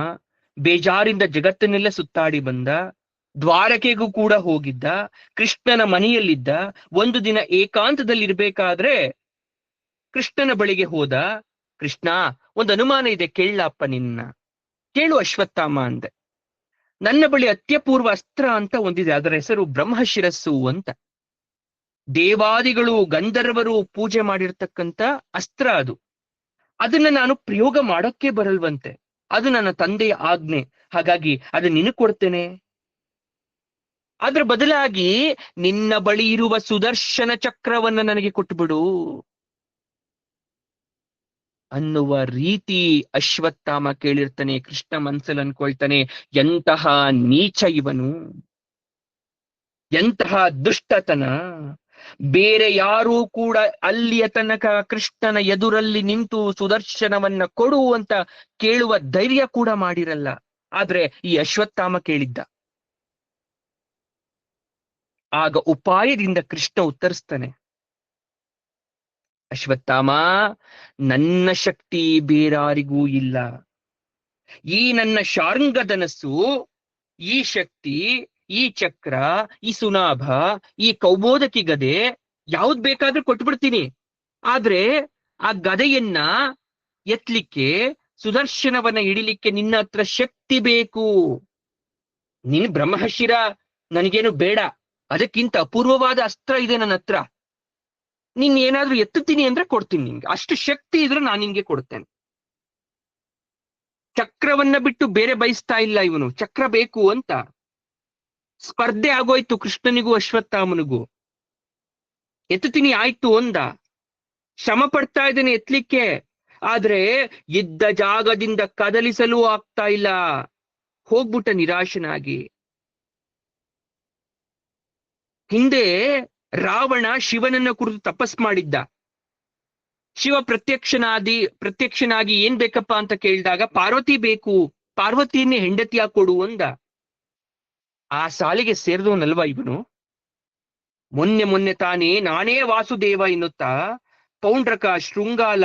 ಬೇಜಾರಿಂದ ಜಗತ್ತನ್ನೆಲ್ಲ ಸುತ್ತಾಡಿ ಬಂದ. ದ್ವಾರಕೆಗೂ ಕೂಡ ಹೋಗಿದ್ದ. ಕೃಷ್ಣನ ಮನೆಯಲ್ಲಿದ್ದ. ಒಂದು ದಿನ ಏಕಾಂತದಲ್ಲಿರ್ಬೇಕಾದ್ರೆ ಕೃಷ್ಣನ ಬಳಿಗೆ ಹೋದ. ಕೃಷ್ಣ, ಒಂದು ಅನುಮಾನ ಇದೆ, ಕೇಳಪ್ಪ ನಿನ್ನ. ಕೇಳು ಅಶ್ವತ್ಥಾಮ ಅಂದೆ. ನನ್ನ ಬಳಿ ಅತ್ಯಪೂರ್ವ ಅಸ್ತ್ರ ಅಂತ ಒಂದಿದೆ, ಅದರ ಹೆಸರು ಬ್ರಹ್ಮಶಿರಸ್ಸು ಅಂತ. ದೇವಾದಿಗಳು ಗಂಧರ್ವರು ಪೂಜೆ ಮಾಡಿರ್ತಕ್ಕಂಥ ಅಸ್ತ್ರ ಅದು. ಅದನ್ನ ನಾನು ಪ್ರಯೋಗ ಮಾಡೋಕ್ಕೆ ಬರಲ್ವಂತೆ. ಅದು ನನ್ನ ತಂದೆಯ ಆಜ್ಞೆ. ಹಾಗಾಗಿ ಅದು ನಿನಗೆ ಕೊಡ್ತೇನೆ. ಅದ್ರ ಬದಲಾಗಿ ನಿನ್ನ ಬಳಿ ಇರುವ ಸುದರ್ಶನ ಚಕ್ರವನ್ನ ನನಗೆ ಕೊಟ್ಟುಬಿಡು ಅನ್ನುವ ರೀತಿ ಅಶ್ವತ್ಥಾಮ ಕೇಳಿರ್ತಾನೆ. ಕೃಷ್ಣ ಮನ್ಸಲ್ಲಿ ಅನ್ಕೊಳ್ತಾನೆ, ಎಂತಹ ನೀಚ ಇವನು, ಎಂತಹ ದುಷ್ಟತನ. ಬೇರೆ ಯಾರೂ ಕೂಡ ಅಲ್ಲಿಯ ತನಕ ಕೃಷ್ಣನ ಎದುರಲ್ಲಿ ನಿಂತು ಸುದರ್ಶನವನ್ನ ಕೊಡು ಅಂತ ಕೇಳುವ ಧೈರ್ಯ ಕೂಡ ಮಾಡಿರಲ್ಲ. ಆದ್ರೆ ಈ ಅಶ್ವತ್ಥಾಮ ಕೇಳಿದ್ದ. ಆಗ ಉಪಾಯದಿಂದ ಕೃಷ್ಣ ಉತ್ತರಿಸ್ತಾನೆ, ಅಶ್ವತ್ಥಾಮ, ನನ್ನ ಶಕ್ತಿ ಬೇರಾರಿಗೂ ಇಲ್ಲ. ಈ ನನ್ನ ಶಾರ್ಂಗಧನಸ್ಸು, ಈ ಶಕ್ತಿ, ಈ ಚಕ್ರ, ಈ ಸುನಾಭ, ಈ ಕೌಮೋದಕಿ ಗದೆ ಯಾವ್ದು ಬೇಕಾದ್ರೂ ಕೊಟ್ಬಿಡ್ತೀನಿ. ಆದ್ರೆ ಆ ಗದೆಯನ್ನ ಎತ್ತಲಿಕ್ಕೆ, ಸುದರ್ಶನವನ್ನ ಹಿಡಿಲಿಕ್ಕೆ ನಿನ್ನ ಹತ್ರ ಶಕ್ತಿ ಬೇಕು. ನಿನ್ ಬ್ರಹ್ಮಶಿರ ನನಗೇನು ಬೇಡ, ಅದಕ್ಕಿಂತ ಅಪೂರ್ವವಾದ ಅಸ್ತ್ರ ಇದೆ ನನ್ನ ಹತ್ರ. ನೀನ್ ಏನಾದ್ರೂ ಎತ್ತುತ್ತೀನಿ ಅಂದ್ರೆ ಕೊಡ್ತೀನಿ ನಿನ್ಗೆ. ಅಷ್ಟು ಶಕ್ತಿ ಇದ್ರೆ ನಾನು ನಿನ್ಗೆ ಕೊಡ್ತೇನೆ. ಚಕ್ರವನ್ನ ಬಿಟ್ಟು ಬೇರೆ ಬಯಸ್ತಾ ಇಲ್ಲ ಇವನು, ಚಕ್ರ ಬೇಕು ಅಂತ. ಸ್ಪರ್ಧೆ ಆಗೋಯ್ತು ಕೃಷ್ಣನಿಗೂ ಅಶ್ವತ್ಥಾಮನಿಗೂ. ಎತ್ತುತ್ತೀನಿ ಆಯ್ತು ಅಂದ. ಶ್ರಮ ಪಡ್ತಾ ಇದ್ದೇನೆ ಎತ್ತಲಿಕ್ಕೆ, ಆದ್ರೆ ಇದ್ದ ಜಾಗದಿಂದ ಕದಲಿಸಲು ಆಗ್ತಾ ಇಲ್ಲ. ಹೋಗ್ಬಿಟ್ಟ ನಿರಾಶನಾಗಿ. ಹಿಂದೆ ರಾವಣ ಶಿವನನ್ನ ಕುರಿತು ತಪಸ್ ಮಾಡಿದ್ದ. ಶಿವ ಪ್ರತ್ಯಕ್ಷನಾಗಿ ಏನ್ ಬೇಕಪ್ಪ ಅಂತ ಕೇಳಿದಾಗ ಪಾರ್ವತಿ ಬೇಕು, ಪಾರ್ವತಿಯನ್ನೇ ಹೆಂಡತಿಯಾಗಿ ಕೊಡು ಅಂದ. ಆ ಸಾಲಿಗೆ ಸೇರಿದವನಲ್ವಾ ಇವನು. ಮೊನ್ನೆ ತಾನೇ ನಾನೇ ವಾಸುದೇವ ಎನ್ನುತ್ತಾ ಪೌಂಡ್ರಕ, ಶೃಂಗಾಲ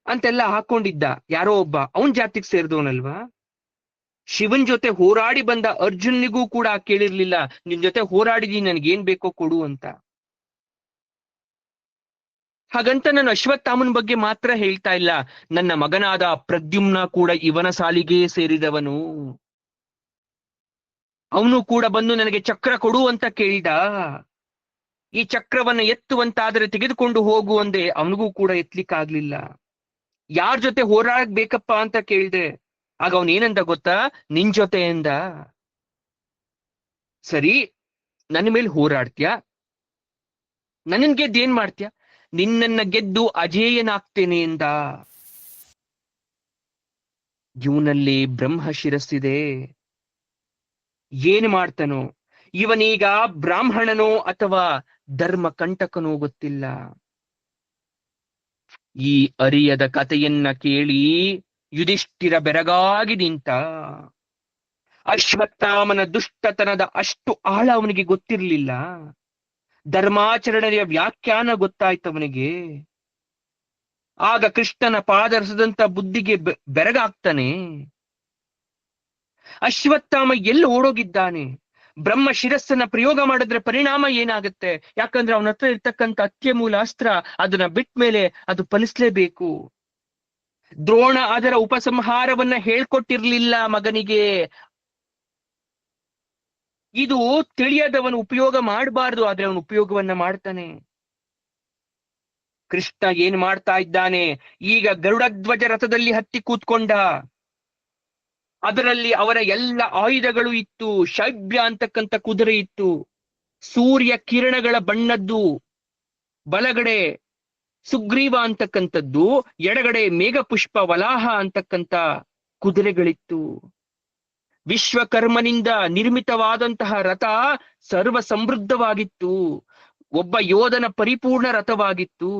ಅಂತೆಲ್ಲ ಹಾಕೊಂಡಿದ್ದ ಯಾರೋ ಒಬ್ಬ, ಅವನ್ ಜಾತಿಗೆ ಸೇರಿದವನಲ್ವಾ. ಶಿವನ್ ಜೊತೆ ಹೋರಾಡಿ ಬಂದ ಅರ್ಜುನ್ನಿಗೂ ಕೂಡ ಕೇಳಿರ್ಲಿಲ್ಲ, ನಿನ್ ಜೊತೆ ಹೋರಾಡಿದೀನಿ, ನನ್ಗೇನ್ ಬೇಕೋ ಕೊಡು ಅಂತ. ಹಾಗಂತ ನಾನು ಅಶ್ವತ್ಥಾಮನ ಬಗ್ಗೆ ಮಾತ್ರ ಹೇಳ್ತಾ ಇಲ್ಲ. ನನ್ನ ಮಗನಾದ ಪ್ರದ್ಯುಮ್ನ ಕೂಡ ಇವನ ಸಾಲಿಗೆ ಸೇರಿದವನು. ಅವನು ಕೂಡ ಬಂದು ನನಗೆ ಚಕ್ರ ಕೊಡು ಅಂತ ಕೇಳಿದ. ಈ ಚಕ್ರವನ್ನ ಎತ್ತುವಂತಾದ್ರೆ ತೆಗೆದುಕೊಂಡು ಹೋಗು ಅಂದೆ, ಅವನಿಗೂ ಕೂಡ ಎತ್ತಲಿಕ್ಕಾಗ್ಲಿಲ್ಲ. ಯಾರ ಜೊತೆ ಹೋರಾಡ್ಬೇಕಪ್ಪ ಅಂತ ಕೇಳ್ದೆ. ಆಗ ಅವನೇನಂದ ಗೊತ್ತಾ? ನಿನ್ ಜೊತೆ ಎಂದ. ಸರಿ, ನನ್ನ ಮೇಲೆ ಹೋರಾಡ್ತೀಯ, ನನ್ನ ಗೆದ್ದು ಏನ್ ಮಾಡ್ತೀಯ? ನಿನ್ನನ್ನ ಗೆದ್ದು ಅಜೇಯನಾಗ್ತೇನೆ ಎಂದ. ಇವನಲ್ಲಿ ಬ್ರಹ್ಮ ಶಿರಸ್ಸಿದೆ. ಏನು ಮಾಡ್ತಾನೋ ಇವನೀಗ, ಬ್ರಾಹ್ಮಣನೋ ಅಥವಾ ಧರ್ಮ ಕಂಟಕನೋ ಗೊತ್ತಿಲ್ಲ. ಈ ಅರಿಯದ ಕಥೆಯನ್ನ ಕೇಳಿ ಯುಧಿಷ್ಠಿರ ಬೆರಗಾಗಿ ನಿಂತ. ಅಶ್ವತ್ಥಾಮನ ದುಷ್ಟತನದ ಅಷ್ಟು ಆಳ ಅವನಿಗೆ ಗೊತ್ತಿರಲಿಲ್ಲ. ಧರ್ಮಾಚರಣೆಯ ವ್ಯಾಖ್ಯಾನ ಗೊತ್ತಾಯ್ತವನಿಗೆ. ಆಗ ಕೃಷ್ಣನ ಪಾದರಸದಂತ ಬುದ್ಧಿಗೆ ಬೆರಗಾಗ್ತಾನೆ. ಅಶ್ವತ್ಥಾಮ ಎಲ್ಲಿ ಓಡೋಗಿದ್ದಾನೆ? ಬ್ರಹ್ಮ ಶಿರಸ್ಸನ್ನ ಪ್ರಯೋಗ ಮಾಡಿದ್ರೆ ಪರಿಣಾಮ ಏನಾಗುತ್ತೆ? ಯಾಕಂದ್ರೆ ಅವನ ಹತ್ರ ಇರ್ತಕ್ಕಂಥ ಅತ್ಯಮೂಲ ಅಸ್ತ್ರ, ಅದನ್ನ ಬಿಟ್ಟ ಮೇಲೆ ಅದು ಫಲಿಸ್ಲೇಬೇಕು. ದ್ರೋಣ ಅದರ ಉಪಸಂಹಾರವನ್ನ ಹೇಳ್ಕೊಟ್ಟಿರ್ಲಿಲ್ಲ ಮಗನಿಗೆ. ಇದು ತಿಳಿಯದವನು ಉಪಯೋಗ ಮಾಡಬಾರ್ದು, ಆದ್ರೆ ಅವನು ಉಪಯೋಗವನ್ನ ಮಾಡ್ತಾನೆ. ಕೃಷ್ಣ ಏನ್ ಮಾಡ್ತಾ ಇದ್ದಾನೆ, ಈಗ ಗರುಡಧ್ವಜ ರಥದಲ್ಲಿ ಹತ್ತಿ ಕೂತ್ಕೊಂಡ. ಅದರಲ್ಲಿ ಅವರ ಎಲ್ಲ ಆಯುಧಗಳು ಇತ್ತು. ಶೈಬ್ಯ ಅಂತಕ್ಕಂಥ ಕುದುರೆ ಇತ್ತು, ಸೂರ್ಯ ಕಿರಣಗಳ ಬಣ್ಣದ್ದು. ಬಲಗಡೆ ಸುಗ್ರೀವ ಅಂತಕ್ಕಂಥದ್ದು, ಎಡಗಡೆ ಮೇಘಪುಷ್ಪ ವಲಾಹ ಅಂತಕ್ಕಂಥ ಕುದುರೆಗಳಿತ್ತು. ವಿಶ್ವಕರ್ಮನಿಂದ ನಿರ್ಮಿತವಾದಂತಹ ರಥ ಸರ್ವ ಸಮೃದ್ಧವಾಗಿತ್ತು. ಒಬ್ಬ ಯೋಧನ ಪರಿಪೂರ್ಣ ರಥವಾಗಿತ್ತು.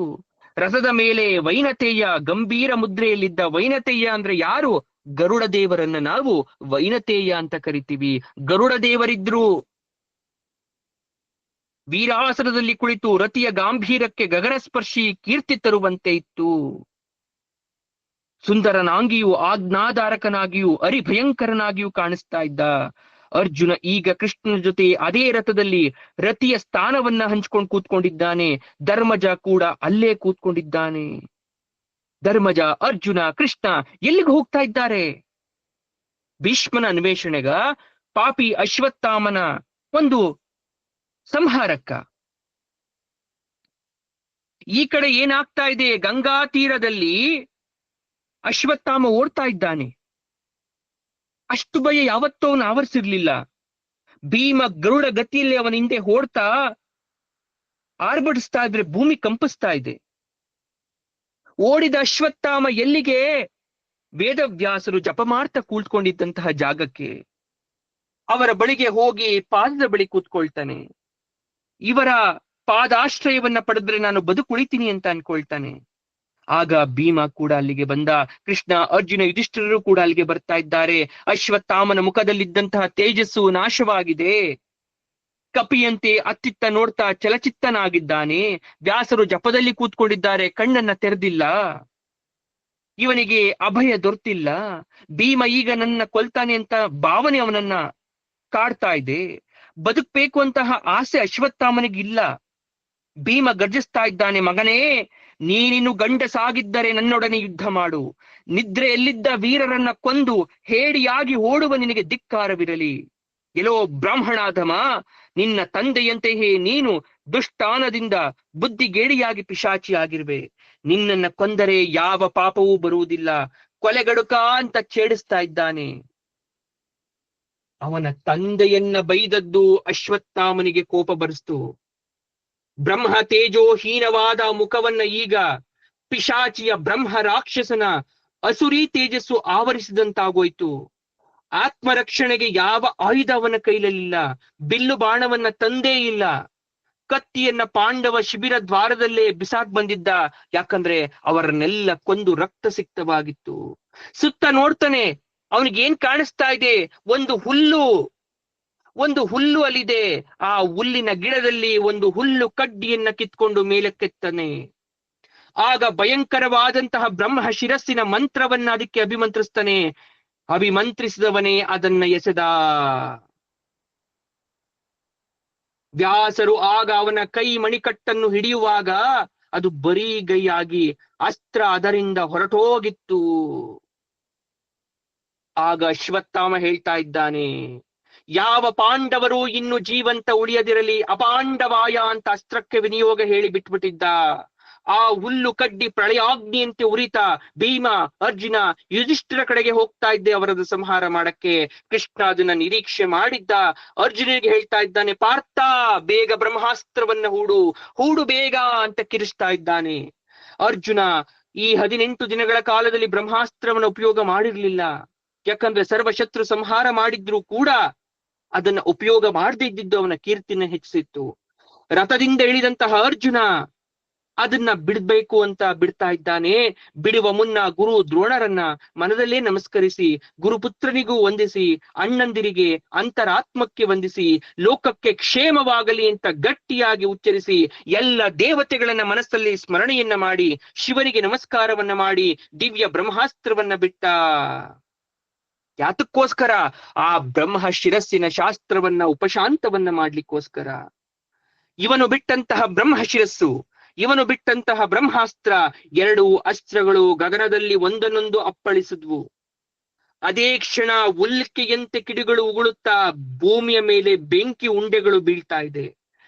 ರಥದ ಮೇಲೆ ವೈನತೆಯ ಗಂಭೀರ ಮುದ್ರೆಯಲ್ಲಿದ್ದ. ವೈನತೆಯ ಅಂದ್ರೆ ಯಾರು? ಗರುಡ ದೇವರನ್ನ ನಾವು ವೈನತೆಯ ಅಂತ ಕರಿತೀವಿ. ಗರುಡ ದೇವರಿದ್ರು. ವೀರಾಸನದಲ್ಲಿ ಕುಳಿತು ರತಿಯ ಗಾಂಭೀರಕ್ಕೆ ಗಗನಸ್ಪರ್ಶಿ ಕೀರ್ತಿ ತರುವಂತೆ ಇತ್ತು. ಸುಂದರನಾಗಿಯೂ ಆಜ್ಞಾಧಾರಕನಾಗಿಯೂ ಅರಿಭಯಂಕರನಾಗಿಯೂ ಕಾಣಿಸ್ತಾ ಇದ್ದ. ಅರ್ಜುನ ಈಗ ಕೃಷ್ಣನ ಜೊತೆ ಅದೇ ರಥದಲ್ಲಿ ರತಿಯ ಸ್ಥಾನವನ್ನ ಹಂಚ್ಕೊಂಡು ಕೂತ್ಕೊಂಡಿದ್ದಾನೆ. ಧರ್ಮಜ ಕೂಡ ಅಲ್ಲೇ ಕೂತ್ಕೊಂಡಿದ್ದಾನೆ. ಧರ್ಮಜ, ಅರ್ಜುನ, ಕೃಷ್ಣ ಎಲ್ಲಿಗೆ ಹೋಗ್ತಾ ಇದ್ದಾರೆ? ಭೀಷ್ಮನ ಅನ್ವೇಷಣೆಗ, ಪಾಪಿ ಅಶ್ವತ್ಥಾಮನ ಒಂದು ಸಂಹಾರಕ್ಕ. ಈ ಕಡೆ ಏನಾಗ್ತಾ ಇದೆ? ಗಂಗಾ ತೀರದಲ್ಲಿ ಅಶ್ವತ್ಥಾಮ ಓಡ್ತಾ ಇದ್ದಾನೆ. ಅಷ್ಟು ಭಯ ಯಾವತ್ತೂ ಅವನು ಆವರಿಸಿರ್ಲಿಲ್ಲ. ಭೀಮ ಗರುಡ ಗತಿಯಲ್ಲಿ ಅವನ ಹಿಂದೆ ಓಡ್ತಾ ಆರ್ಭಟಿಸ್ತಾ ಇದ್ರೆ ಭೂಮಿ ಕಂಪಿಸ್ತಾ ಇದೆ. ಓಡಿದ ಅಶ್ವತ್ಥಾಮ ಎಲ್ಲಿಗೆ? ವೇದವ್ಯಾಸರು ಜಪ ಮಾಡ್ತಾ ಕೂತ್ಕೊಂಡಿದ್ದಂತಹ ಜಾಗಕ್ಕೆ. ಅವರ ಬಳಿಗೆ ಹೋಗಿ ಪಾದದ ಬಳಿ ಕೂತ್ಕೊಳ್ತಾನೆ. ಇವರ ಪಾದಾಶ್ರಯವನ್ನ ಪಡೆದ್ರೆ ನಾನು ಬದುಕುಳಿತೀನಿ ಅಂತ ಅನ್ಕೊಳ್ತಾನೆ. ಆಗ ಭೀಮ ಕೂಡ ಅಲ್ಲಿಗೆ ಬಂದ. ಕೃಷ್ಣ, ಅರ್ಜುನ, ಯುಧಿಷ್ಠಿರರು ಕೂಡ ಅಲ್ಲಿಗೆ ಬರ್ತಾ ಇದ್ದಾರೆ. ಅಶ್ವತ್ಥಾಮನ ಮುಖದಲ್ಲಿದ್ದಂತಹ ತೇಜಸ್ಸು ನಾಶವಾಗಿದೆ. ಕಪಿಯಂತೆ ಅತ್ತಿತ್ತ ನೋಡ್ತಾ ಚಲಚಿತ್ತನಾಗಿದ್ದಾನೆ. ವ್ಯಾಸರು ಜಪದಲ್ಲಿ ಕೂತ್ಕೊಂಡಿದ್ದಾರೆ, ಕಣ್ಣನ್ನ ತೆರೆದಿಲ್ಲ. ಇವನಿಗೆ ಅಭಯ ದೊರೆತಿಲ್ಲ. ಭೀಮ ಈಗ ನನ್ನ ಕೊಲ್ತಾನೆ ಅಂತ ಭಾವನೆ ಅವನನ್ನ ಕಾಡ್ತಾ ಇದೆ. ಬದುಕ್ಬೇಕು ಅಂತಹ ಆಸೆ ಅಶ್ವತ್ಥಾಮನಿಗಿಲ್ಲ. ಭೀಮ ಗರ್ಜಿಸ್ತಾ ಇದ್ದಾನೆ, ಮಗನೇ, ನೀನಿನ್ನು ಗಂಡಸಾಗಿದ್ದರೆ ನನ್ನೊಡನೆ ಯುದ್ಧ ಮಾಡು. ನಿದ್ರೆಯಲ್ಲಿದ್ದ ವೀರರನ್ನ ಕೊಂದು ಹೇಡಿಯಾಗಿ ಓಡುವ ನಿನಗೆ ಧಿಕ್ಕಾರವಿರಲಿ. ಎಲ್ಲೋ ಬ್ರಾಹ್ಮಣಾಧಮ, ನಿನ್ನ ತಂದೆಯಂತೆಯೇ ನೀನು ದುಷ್ಟಾನದಿಂದ ಬುದ್ಧಿಗೇಡಿಯಾಗಿ ಪಿಶಾಚಿಯಾಗಿರುವೆ. ನಿನ್ನನ್ನ ಕೊಂದರೆ ಯಾವ ಪಾಪವೂ ಬರುವುದಿಲ್ಲ. ಕೊಲೆಗಡುಕ ಅಂತ ಛೇಡಿಸ್ತಾ ಇದ್ದಾನೆ. ಅವನ ತಂದೆಯನ್ನ ಬೈದದ್ದು ಅಶ್ವತ್ಥಾಮನಿಗೆ ಕೋಪ ಬರಿಸ್ತು. ಬ್ರಹ್ಮ ತೇಜೋಹೀನವಾದ ಮುಖವನ್ನ ಈಗ ಪಿಶಾಚಿಯ ಬ್ರಹ್ಮ ರಾಕ್ಷಸನ ಅಸುರಿ ತೇಜಸ್ಸು ಆವರಿಸಿದಂತಾಗೋಯ್ತು. ಆತ್ಮರಕ್ಷಣೆಗೆ ಯಾವ ಆಯುಧ ಅವನ ಕೈಲಲ್ಲಿಲ್ಲ. ಬಿಲ್ಲು ಬಾಣವನ್ನ ತಂದೇ ಇಲ್ಲ. ಕತ್ತಿಯನ್ನ ಪಾಂಡವ ಶಿಬಿರ ದ್ವಾರದಲ್ಲೇ ಬಿಸಾಕ್ ಬಂದಿದ್ದ. ಯಾಕಂದ್ರೆ ಅವರನ್ನೆಲ್ಲ ಕೊಂದು ರಕ್ತ ಸಿಕ್ತವಾಗಿತ್ತು. ಸುತ್ತ ನೋಡ್ತಾನೆ, ಅವನಿಗೇನ್ ಕಾಣಿಸ್ತಾ ಇದೆ? ಒಂದು ಹುಲ್ಲು ಅಲ್ಲಿದೆ. ಆ ಹುಲ್ಲಿನ ಗಿಡದಲ್ಲಿ ಒಂದು ಹುಲ್ಲು ಕಡ್ಡಿಯನ್ನ ಕಿತ್ಕೊಂಡು ಮೇಲಕ್ಕೆತ್ತಾನೆ. ಆಗ ಭಯಂಕರವಾದಂತಹ ಬ್ರಹ್ಮ ಶಿರಸ್ಸಿನ ಮಂತ್ರವನ್ನ ಅದಕ್ಕೆ ಅಭಿಮಂತ್ರಿಸ್ತಾನೆ. ಅಭಿಮಂತ್ರಿಸಿದವನೇ ಅದನ್ನ ಎಸೆದ. ವ್ಯಾಸರು ಆಗ ಅವನ ಕೈ ಮಣಿಕಟ್ಟನ್ನು ಹಿಡಿಯುವಾಗ ಅದು ಬರೀ ಗೈಯಾಗಿ ಅಸ್ತ್ರ ಅದರಿಂದ ಹೊರಟೋಗಿತ್ತು. ಆಗ ಅಶ್ವತ್ಥಾಮ ಹೇಳ್ತಾ ಇದ್ದಾನೆ, ಯಾವ ಪಾಂಡವರು ಇನ್ನು ಜೀವಂತ ಉಳಿಯದಿರಲಿ, ಅಪಾಂಡವಾಯ ಅಂತ ಅಸ್ತ್ರಕ್ಕೆ ವಿನಿಯೋಗ ಹೇಳಿ ಬಿಟ್ಬಿಟ್ಟಿದ್ದ. ಆ ಹುಲ್ಲು ಕಡ್ಡಿ ಪ್ರಳಯಾಗ್ನಿಯಂತೆ ಉರಿತ ಭೀಮ, ಅರ್ಜುನ, ಯುಧಿಷ್ಠಿರ ಕಡೆಗೆ ಹೋಗ್ತಾ ಇದ್ದೆ ಅವರದ್ದು ಸಂಹಾರ ಮಾಡಕ್ಕೆ. ಕೃಷ್ಣ ಅದನ್ನ ನಿರೀಕ್ಷೆ ಮಾಡಿದ್ದ. ಅರ್ಜುನಿಗೆ ಹೇಳ್ತಾ ಇದ್ದಾನೆ, ಪಾರ್ಥ, ಬೇಗ ಬ್ರಹ್ಮಾಸ್ತ್ರವನ್ನ ಹೂಡು ಬೇಗ ಅಂತ ಕಿರಿಸ್ತಾ ಇದ್ದಾನೆ. ಅರ್ಜುನ ಈ 18 ದಿನಗಳ ಕಾಲದಲ್ಲಿ ಬ್ರಹ್ಮಾಸ್ತ್ರವನ್ನ ಉಪಯೋಗ ಮಾಡಿರ್ಲಿಲ್ಲ. ಯಾಕಂದ್ರೆ ಸರ್ವಶತ್ರು ಸಂಹಾರ ಮಾಡಿದ್ರು ಕೂಡ ಅದನ್ನ ಉಪಯೋಗ ಮಾಡದೇ ಇದ್ದಿದ್ದು ಅವನ ಕೀರ್ತಿನ ಹೆಚ್ಚಿಸಿತ್ತು. ರಥದಿಂದ ಇಳಿದಂತಹ ಅರ್ಜುನ ಅದನ್ನ ಬಿಡ್ಬೇಕು ಅಂತ ಬಿಡ್ತಾ ಇದ್ದಾನೆ. ಬಿಡುವ ಮುನ್ನ ಗುರು ದ್ರೋಣರನ್ನ ಮನದಲ್ಲೇ ನಮಸ್ಕರಿಸಿ, ಗುರುಪುತ್ರನಿಗೂ ವಂದಿಸಿ, ಅಣ್ಣಂದಿರಿಗೆ ಅಂತರಾತ್ಮಕ್ಕೆ ವಂದಿಸಿ, ಲೋಕಕ್ಕೆ ಕ್ಷೇಮವಾಗಲಿ ಅಂತ ಗಟ್ಟಿಯಾಗಿ ಉಚ್ಚರಿಸಿ, ಎಲ್ಲ ದೇವತೆಗಳನ್ನ ಮನಸ್ಸಲ್ಲಿ ಸ್ಮರಣೆಯನ್ನ ಮಾಡಿ, ಶಿವನಿಗೆ ನಮಸ್ಕಾರವನ್ನ ಮಾಡಿ ದಿವ್ಯ ಬ್ರಹ್ಮಾಸ್ತ್ರವನ್ನ ಬಿಟ್ಟ. ಯಾತಕ್ಕೋಸ್ಕರ? ಆ ಬ್ರಹ್ಮ ಶಿರಸ್ಸಿನ ಶಾಸ್ತ್ರವನ್ನ ಉಪಶಾಂತವನ್ನ ಮಾಡ್ಲಿಕ್ಕೋಸ್ಕರ. ಇವನು ಬಿಟ್ಟಂತಹ ಬ್ರಹ್ಮ ಶಿರಸ್ಸು, ಇವನು ಬಿಟ್ಟಂತಹ ಬ್ರಹ್ಮಾಸ್ತ್ರ, 2 ಅಸ್ತ್ರಗಳು ಗಗನದಲ್ಲಿ ಒಂದನ್ನೊಂದು ಅಪ್ಪಳಿಸಿದ್ವು. ಅದೇ ಕ್ಷಣ ಉಲ್ಕೆಯಂತೆ ಕಿಡಿಗಳು ಉಗುಳುತ್ತಾ ಭೂಮಿಯ ಮೇಲೆ ಬೆಂಕಿ ಉಂಡೆಗಳು ಬೀಳ್ತಾ ಇದೆ.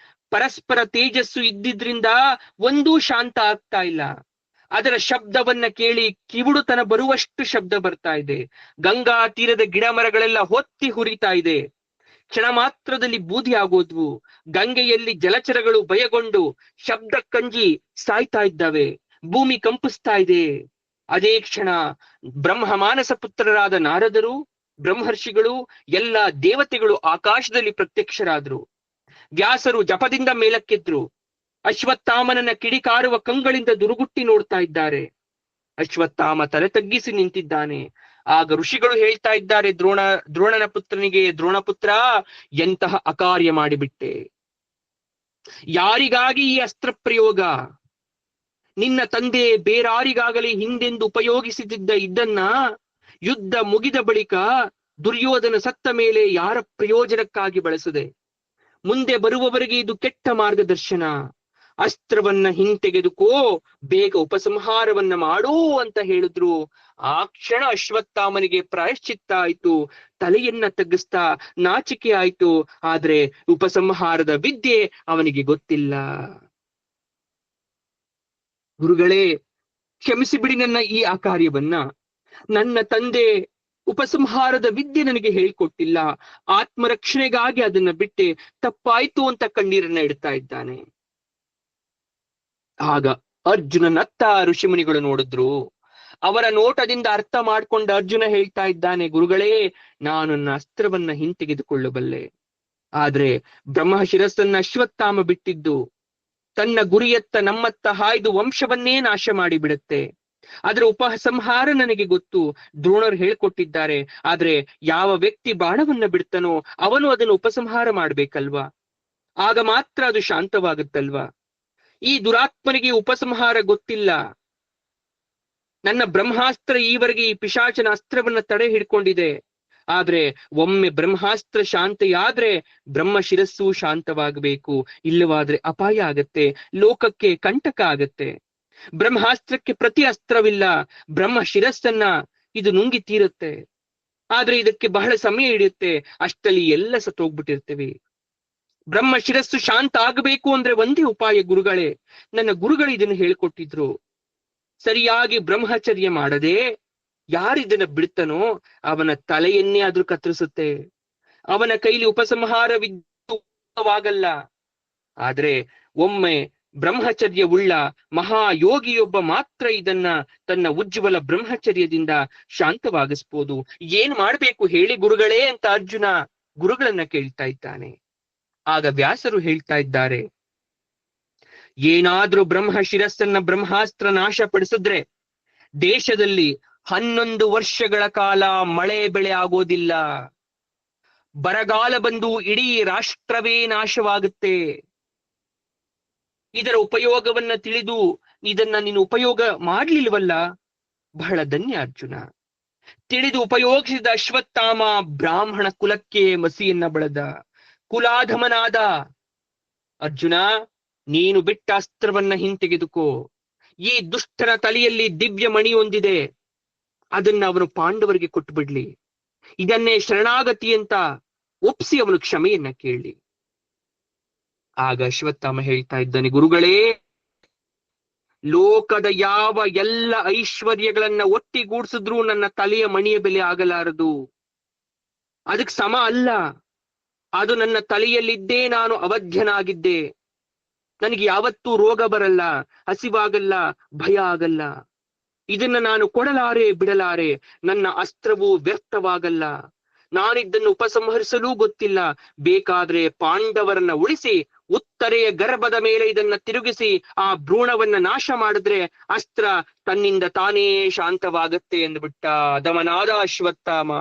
ಪರಸ್ಪರ ತೇಜಸ್ಸು ಇದ್ದಿದ್ರಿಂದ ಒಂದೂ ಶಾಂತ ಆಗ್ತಾ ಇಲ್ಲ. ಅದರ ಶಬ್ದವನ್ನ ಕೇಳಿ ಕಿವುಡುತನ ಬರುವಷ್ಟು ಶಬ್ದ ಬರ್ತಾ ಇದೆ. ಗಂಗಾ ತೀರದ ಗಿಡ ಮರಗಳೆಲ್ಲ ಹೊತ್ತಿ ಹುರಿತಾ ಇದೆ. ಕ್ಷಣ ಮಾತ್ರದಲ್ಲಿ ಬೂದಿ ಆಗೋದ್ವು. ಗಂಗೆಯಲ್ಲಿ ಜಲಚರಗಳು ಭಯಗೊಂಡು ಶಬ್ದ ಕಂಜಿ ಸಾಯ್ತಾ ಇದ್ದಾವೆ. ಭೂಮಿ ಕಂಪಿಸ್ತಾ ಇದೆ. ಅದೇ ಕ್ಷಣ ಬ್ರಹ್ಮ ಮಾನಸ ಪುತ್ರರಾದ ನಾರದರು, ಬ್ರಹ್ಮರ್ಷಿಗಳು, ಎಲ್ಲ ದೇವತೆಗಳು ಆಕಾಶದಲ್ಲಿ ಪ್ರತ್ಯಕ್ಷರಾದ್ರು. ವ್ಯಾಸರು ಜಪದಿಂದ ಮೇಲಕ್ಕೆದ್ರು. ಅಶ್ವತ್ಥಾಮನನ್ನ ಕಿಡಿಕಾರುವ ಕಂಗಳಿಂದ ದುರುಗುಟ್ಟಿ ನೋಡ್ತಾ ಇದ್ದಾರೆ. ಅಶ್ವತ್ಥಾಮ ತಲೆ ತಗ್ಗಿಸಿ ನಿಂತಿದ್ದಾನೆ. ಆಗ ಋಷಿಗಳು ಹೇಳ್ತಾ ಇದ್ದಾರೆ ದ್ರೋಣನ ಪುತ್ರನಿಗೆ, ದ್ರೋಣಪುತ್ರ, ಎಂತಹ ಅಕಾರ್ಯ ಮಾಡಿಬಿಟ್ಟೆ. ಯಾರಿಗಾಗಿ ಈ ಅಸ್ತ್ರ ಪ್ರಯೋಗ? ನಿನ್ನ ತಂದೆ ಬೇರಾರಿಗಾಗಲಿ ಹಿಂದೆಂದು ಉಪಯೋಗಿಸುತ್ತಿದ್ದ ಇದನ್ನ ಯುದ್ಧ ಮುಗಿದ ಬಳಿಕ ದುರ್ಯೋಧನ ಸತ್ತ ಮೇಲೆ ಯಾರ ಪ್ರಯೋಜನಕ್ಕಾಗಿ ಬಳಸದೆ? ಮುಂದೆ ಬರುವವರಿಗೆ ಇದು ಕೆಟ್ಟ ಮಾರ್ಗದರ್ಶನ. ಅಸ್ತ್ರವನ್ನ ಹಿಂತೆಗೆದುಕೋ, ಬೇಗ ಉಪಸಂಹಾರವನ್ನ ಮಾಡೋ ಅಂತ ಹೇಳಿದ್ರು. ಆ ಕ್ಷಣ ಅಶ್ವತ್ಥಾಮನಿಗೆ ಪ್ರಾಯಶ್ಚಿತ್ತ ಆಯ್ತು. ತಲೆಯನ್ನ ತಗ್ಗಿಸ್ತಾ ನಾಚಿಕೆ ಆಯ್ತು. ಆದ್ರೆ ಉಪಸಂಹಾರದ ವಿದ್ಯೆ ಅವನಿಗೆ ಗೊತ್ತಿಲ್ಲ. ಗುರುಗಳೇ, ಕ್ಷಮಿಸಿಬಿಡಿ ನನ್ನ ಈ ಕಾರ್ಯವನ್ನ. ನನ್ನ ತಂದೆ ಉಪಸಂಹಾರದ ವಿದ್ಯೆ ನನಗೆ ಹೇಳ್ಕೊಟ್ಟಿಲ್ಲ. ಆತ್ಮರಕ್ಷಣೆಗಾಗಿ ಅದನ್ನ ಬಿಟ್ಟೆ, ತಪ್ಪಾಯ್ತು ಅಂತ ಕಣ್ಣೀರನ್ನ ಇಡ್ತಾ ಇದ್ದಾನೆ. ಆಗ ಅರ್ಜುನನತ್ತ ಋಷಿಮುನಿಗಳು ನೋಡಿದ್ರು. ಅವರ ನೋಟದಿಂದ ಅರ್ಥ ಮಾಡ್ಕೊಂಡ ಅರ್ಜುನ ಹೇಳ್ತಾ ಇದ್ದಾನೆ, ಗುರುಗಳೇ, ನಾನು ನನ್ನ ಅಸ್ತ್ರವನ್ನ ಹಿಂತೆಗೆದುಕೊಳ್ಳಬಲ್ಲೆ. ಆದ್ರೆ ಬ್ರಹ್ಮ ಶಿರಸ್ಸನ್ನ ಅಶ್ವತ್ಥಾಮ ಬಿಟ್ಟಿದ್ದು ತನ್ನ ಗುರಿಯತ್ತ ನಮ್ಮತ್ತ ಹಾಯ್ದು ವಂಶವನ್ನೇ ನಾಶ ಮಾಡಿಬಿಡುತ್ತೆ. ಅದರ ಉಪಸಂಹಾರ ನನಗೆ ಗೊತ್ತು, ದ್ರೋಣರು ಹೇಳ್ಕೊಟ್ಟಿದ್ದಾರೆ. ಆದ್ರೆ ಯಾವ ವ್ಯಕ್ತಿ ಬಾಣವನ್ನ ಬಿಡ್ತಾನೋ ಅವನು ಅದನ್ನು ಉಪಸಂಹಾರ ಮಾಡ್ಬೇಕಲ್ವಾ? ಆಗ ಮಾತ್ರ ಅದು ಶಾಂತವಾಗುತ್ತಲ್ವಾ? ಈ ದುರಾತ್ಮನಿಗೆ ಉಪಸಂಹಾರ ಗೊತ್ತಿಲ್ಲ. ನನ್ನ ಬ್ರಹ್ಮಾಸ್ತ್ರ ಈವರೆಗೆ ಈ ಪಿಶಾಚನ ಅಸ್ತ್ರವನ್ನ ತಡೆ ಹಿಡ್ಕೊಂಡಿದೆ. ಆದ್ರೆ ಒಮ್ಮೆ ಬ್ರಹ್ಮಾಸ್ತ್ರ ಶಾಂತಿಯಾದ್ರೆ ಬ್ರಹ್ಮ ಶಿರಸ್ಸು ಶಾಂತವಾಗಬೇಕು. ಇಲ್ಲವಾದ್ರೆ ಅಪಾಯ ಆಗತ್ತೆ, ಲೋಕಕ್ಕೆ ಕಂಟಕ ಆಗತ್ತೆ. ಬ್ರಹ್ಮಾಸ್ತ್ರಕ್ಕೆ ಪ್ರತಿ ಅಸ್ತ್ರವಿಲ್ಲ. ಬ್ರಹ್ಮ ಶಿರಸ್ಸನ್ನ ಇದು ನುಂಗಿ ತೀರುತ್ತೆ. ಆದ್ರೆ ಇದಕ್ಕೆ ಬಹಳ ಸಮಯ ಹಿಡಿಯುತ್ತೆ. ಅಷ್ಟಲ್ಲಿ ಎಲ್ಲ ಸತ್ತೋಗ್ಬಿಟ್ಟಿರ್ತೇವೆ. ಬ್ರಹ್ಮ ಶಿರಸ್ಸು ಶಾಂತ ಆಗಬೇಕು ಅಂದ್ರೆ ಒಂದೇ ಉಪಾಯ ಗುರುಗಳೇ. ನನ್ನ ಗುರುಗಳು ಇದನ್ನು ಹೇಳ್ಕೊಟ್ಟಿದ್ರು. ಸರಿಯಾಗಿ ಬ್ರಹ್ಮಚರ್ಯ ಮಾಡದೆ ಯಾರಿದನ್ನ ಬಿಡ್ತಾನೋ ಅವನ ತಲೆಯನ್ನೇ ಆದ್ರೂ ಕತ್ತರಿಸುತ್ತೆ. ಅವನ ಕೈಲಿ ಉಪಸಂಹಾರವಿದ್ದವಾಗಲ್ಲ. ಆದ್ರೆ ಒಮ್ಮೆ ಬ್ರಹ್ಮಚರ್ಯವುಳ್ಳ ಮಹಾಯೋಗಿಯೊಬ್ಬ ಮಾತ್ರ ಇದನ್ನ ತನ್ನ ಉಜ್ವಲ ಬ್ರಹ್ಮಚರ್ಯದಿಂದ ಶಾಂತವಾಗಿಸ್ಬೋದು. ಏನ್ ಮಾಡ್ಬೇಕು ಹೇಳಿ ಗುರುಗಳೇ ಅಂತ ಅರ್ಜುನ ಗುರುಗಳನ್ನ ಕೇಳ್ತಾ ಇದ್ದಾನೆ. ಆಗ ವ್ಯಾಸರು ಹೇಳ್ತಾ ಇದ್ದಾರೆ, ಏನಾದ್ರೂ ಬ್ರಹ್ಮ ಶಿರಸ್ಸನ್ನ ಬ್ರಹ್ಮಾಸ್ತ್ರ ನಾಶ ಪಡಿಸಿದ್ರೆ ದೇಶದಲ್ಲಿ 11 ವರ್ಷಗಳ ಕಾಲ ಮಳೆ ಬೆಳೆ ಆಗೋದಿಲ್ಲ. ಬರಗಾಲ ಬಂದು ಇಡೀ ರಾಷ್ಟ್ರವೇ ನಾಶವಾಗುತ್ತೆ. ಇದರ ಉಪಯೋಗವನ್ನ ತಿಳಿದು ಇದನ್ನ ನೀನು ಉಪಯೋಗ ಮಾಡ್ಲಿಲ್ವಲ್ಲ, ಬಹಳ ಧನ್ಯ ಅರ್ಜುನ. ತಿಳಿದು ಉಪಯೋಗಿಸಿದ ಅಶ್ವತ್ಥಾಮ ಬ್ರಾಹ್ಮಣ ಕುಲಕ್ಕೆ ಮಸಿಯನ್ನ ಬಳದ, ಕುಲಾಧಮನಾದ. ಅರ್ಜುನ, ನೀನು ಬಿಟ್ಟ ಅಸ್ತ್ರವನ್ನ ಹಿಂತೆಗೆದುಕೋ. ಈ ದುಷ್ಟನ ತಲೆಯಲ್ಲಿ ದಿವ್ಯ ಮಣಿ ಹೊಂದಿದೆ, ಅದನ್ನ ಅವನು ಪಾಂಡವರಿಗೆ ಕೊಟ್ಟು ಬಿಡ್ಲಿ. ಇದನ್ನೇ ಶರಣಾಗತಿ ಅಂತ ಒಪ್ಸಿ ಅವನು ಕ್ಷಮೆಯನ್ನ ಕೇಳಿ. ಆಗ ಅಶ್ವತ್ಥಾಮ ಹೇಳ್ತಾ ಇದ್ದಾನೆ, ಗುರುಗಳೇ, ಲೋಕದ ಯಾವ ಎಲ್ಲ ಐಶ್ವರ್ಯಗಳನ್ನ ಒಟ್ಟಿಗೂಡಿಸಿದ್ರೂ ನನ್ನ ತಲೆಯ ಮಣಿಯ ಬೆಲೆ ಆಗಲಾರದು. ಅದಕ್ಕೆ ಸಮ ಅಲ್ಲ. ಅದು ನನ್ನ ತಲೆಯಲ್ಲಿದ್ದೇ ನಾನು ಅವಧ್ಯನಾಗಿದ್ದೆ. ನನಗೆ ಯಾವತ್ತೂ ರೋಗ ಬರಲ್ಲ, ಹಸಿವಾಗಲ್ಲ, ಭಯ ಆಗಲ್ಲ. ಇದನ್ನ ನಾನು ಕೊಡಲಾರೆ, ಬಿಡಲಾರೆ. ನನ್ನ ಅಸ್ತ್ರವು ವ್ಯರ್ಥವಾಗಲ್ಲ. ನಾನಿದ್ದನ್ನು ಉಪಸಂಹರಿಸಲೂ ಗೊತ್ತಿಲ್ಲ. ಬೇಕಾದ್ರೆ ಪಾಂಡವರನ್ನ ಉಳಿಸಿ ಉತ್ತರೆಯ ಗರ್ಭದ ಮೇಲೆ ಇದನ್ನ ತಿರುಗಿಸಿ ಆ ಭ್ರೂಣವನ್ನ ನಾಶ ಮಾಡಿದ್ರೆ ಅಸ್ತ್ರ ತನ್ನಿಂದ ತಾನೇ ಶಾಂತವಾಗತ್ತೆ ಎಂದುಬಿಟ್ಟ ಅದಮನಾದ ಅಶ್ವತ್ಥಾಮ.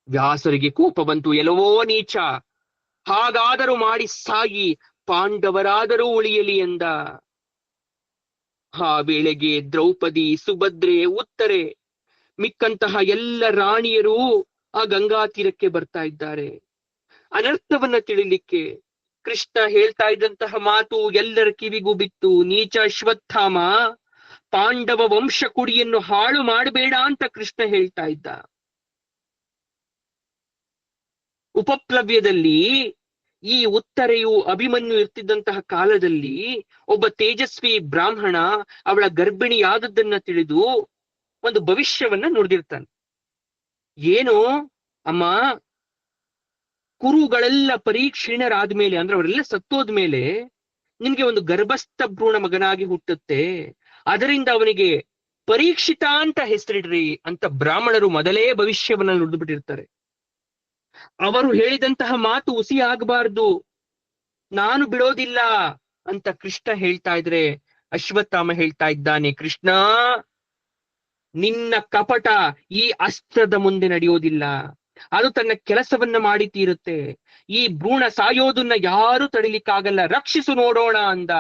ವ್ಯಾಸರಿಗೆ ಕೋಪ ಬಂತು. ಎಲ್ಲವೋ ನೀಚ, ಹಾಗಾದರೂ ಮಾಡಿ ಸಾಗಿ, ಪಾಂಡವರಾದರೂ ಉಳಿಯಲಿ ಎಂದ. ಆ ವೇಳೆಗೆ ದ್ರೌಪದಿ, ಸುಭದ್ರೆ, ಉತ್ತರೆ, ಮಿಕ್ಕಂತಹ ಎಲ್ಲ ರಾಣಿಯರು ಆ ಗಂಗಾ ತೀರಕ್ಕೆ ಬರ್ತಾ ಇದ್ದಾರೆ ಅನರ್ಥವನ್ನ ತಿಳಿಲಿಕ್ಕೆ. ಕೃಷ್ಣ ಹೇಳ್ತಾ ಇದ್ದಂತಹ ಮಾತು ಎಲ್ಲರ ಕಿವಿಗೂ ಬಿತ್ತು. ನೀಚ ಅಶ್ವತ್ಥಾಮ, ಪಾಂಡವ ವಂಶ ಕುಡಿಯನ್ನು ಹಾಳು ಮಾಡಬೇಡ ಅಂತ ಕೃಷ್ಣ ಹೇಳ್ತಾ ಇದ್ದ. ಉಪಪ್ಲವ್ಯದಲ್ಲಿ ಈ ಉತ್ತರೆಯು ಅಭಿಮನ್ಯು ಇರ್ತಿದ್ದಂತಹ ಕಾಲದಲ್ಲಿ ಒಬ್ಬ ತೇಜಸ್ವಿ ಬ್ರಾಹ್ಮಣ ಅವಳ ಗರ್ಭಿಣಿಯಾದದ್ದನ್ನ ತಿಳಿದು ಒಂದು ಭವಿಷ್ಯವನ್ನ ನುಡಿದಿರ್ತಾನೆ. ಏನು ಅಮ್ಮ, ಕುರುಗಳೆಲ್ಲ ಪರೀಕ್ಷೀಣರಾದ್ಮೇಲೆ, ಅಂದ್ರೆ ಅವರೆಲ್ಲ ಸತ್ತೋದ್ಮೇಲೆ ನಿನ್ಗೆ ಒಂದು ಗರ್ಭಸ್ಥ ಭ್ರೂಣ ಮಗನಾಗಿ ಹುಟ್ಟುತ್ತೆ, ಅದರಿಂದ ಅವನಿಗೆ ಪರೀಕ್ಷಿತ ಅಂತ ಹೆಸರಿಡ್ರಿ ಅಂತ ಬ್ರಾಹ್ಮಣರು ಮೊದಲೇ ಭವಿಷ್ಯವನ್ನ ನುಡಿದ್ಬಿಟ್ಟಿರ್ತಾರೆ. ಅವರು ಹೇಳಿದಂತಹ ಮಾತು ಹುಸಿ ಆಗಬಾರ್ದು, ನಾನು ಬಿಡೋದಿಲ್ಲ ಅಂತ ಕೃಷ್ಣ ಹೇಳ್ತಾ ಇದ್ರೆ ಅಶ್ವತ್ಥಾಮ ಹೇಳ್ತಾ ಇದ್ದಾನೆ, ಕೃಷ್ಣ ನಿನ್ನ ಕಪಟ ಈ ಅಸ್ತ್ರದ ಮುಂದೆ ನಡೆಯೋದಿಲ್ಲ, ಅದು ತನ್ನ ಕೆಲಸವನ್ನ ಮಾಡಿ ತೀರುತ್ತೆ. ಈ ಭ್ರೂಣ ಸಾಯೋದನ್ನ ಯಾರು ತಡಿಲಿಕ್ಕಾಗಲ್ಲ, ರಕ್ಷಿಸು ನೋಡೋಣ ಅಂದ.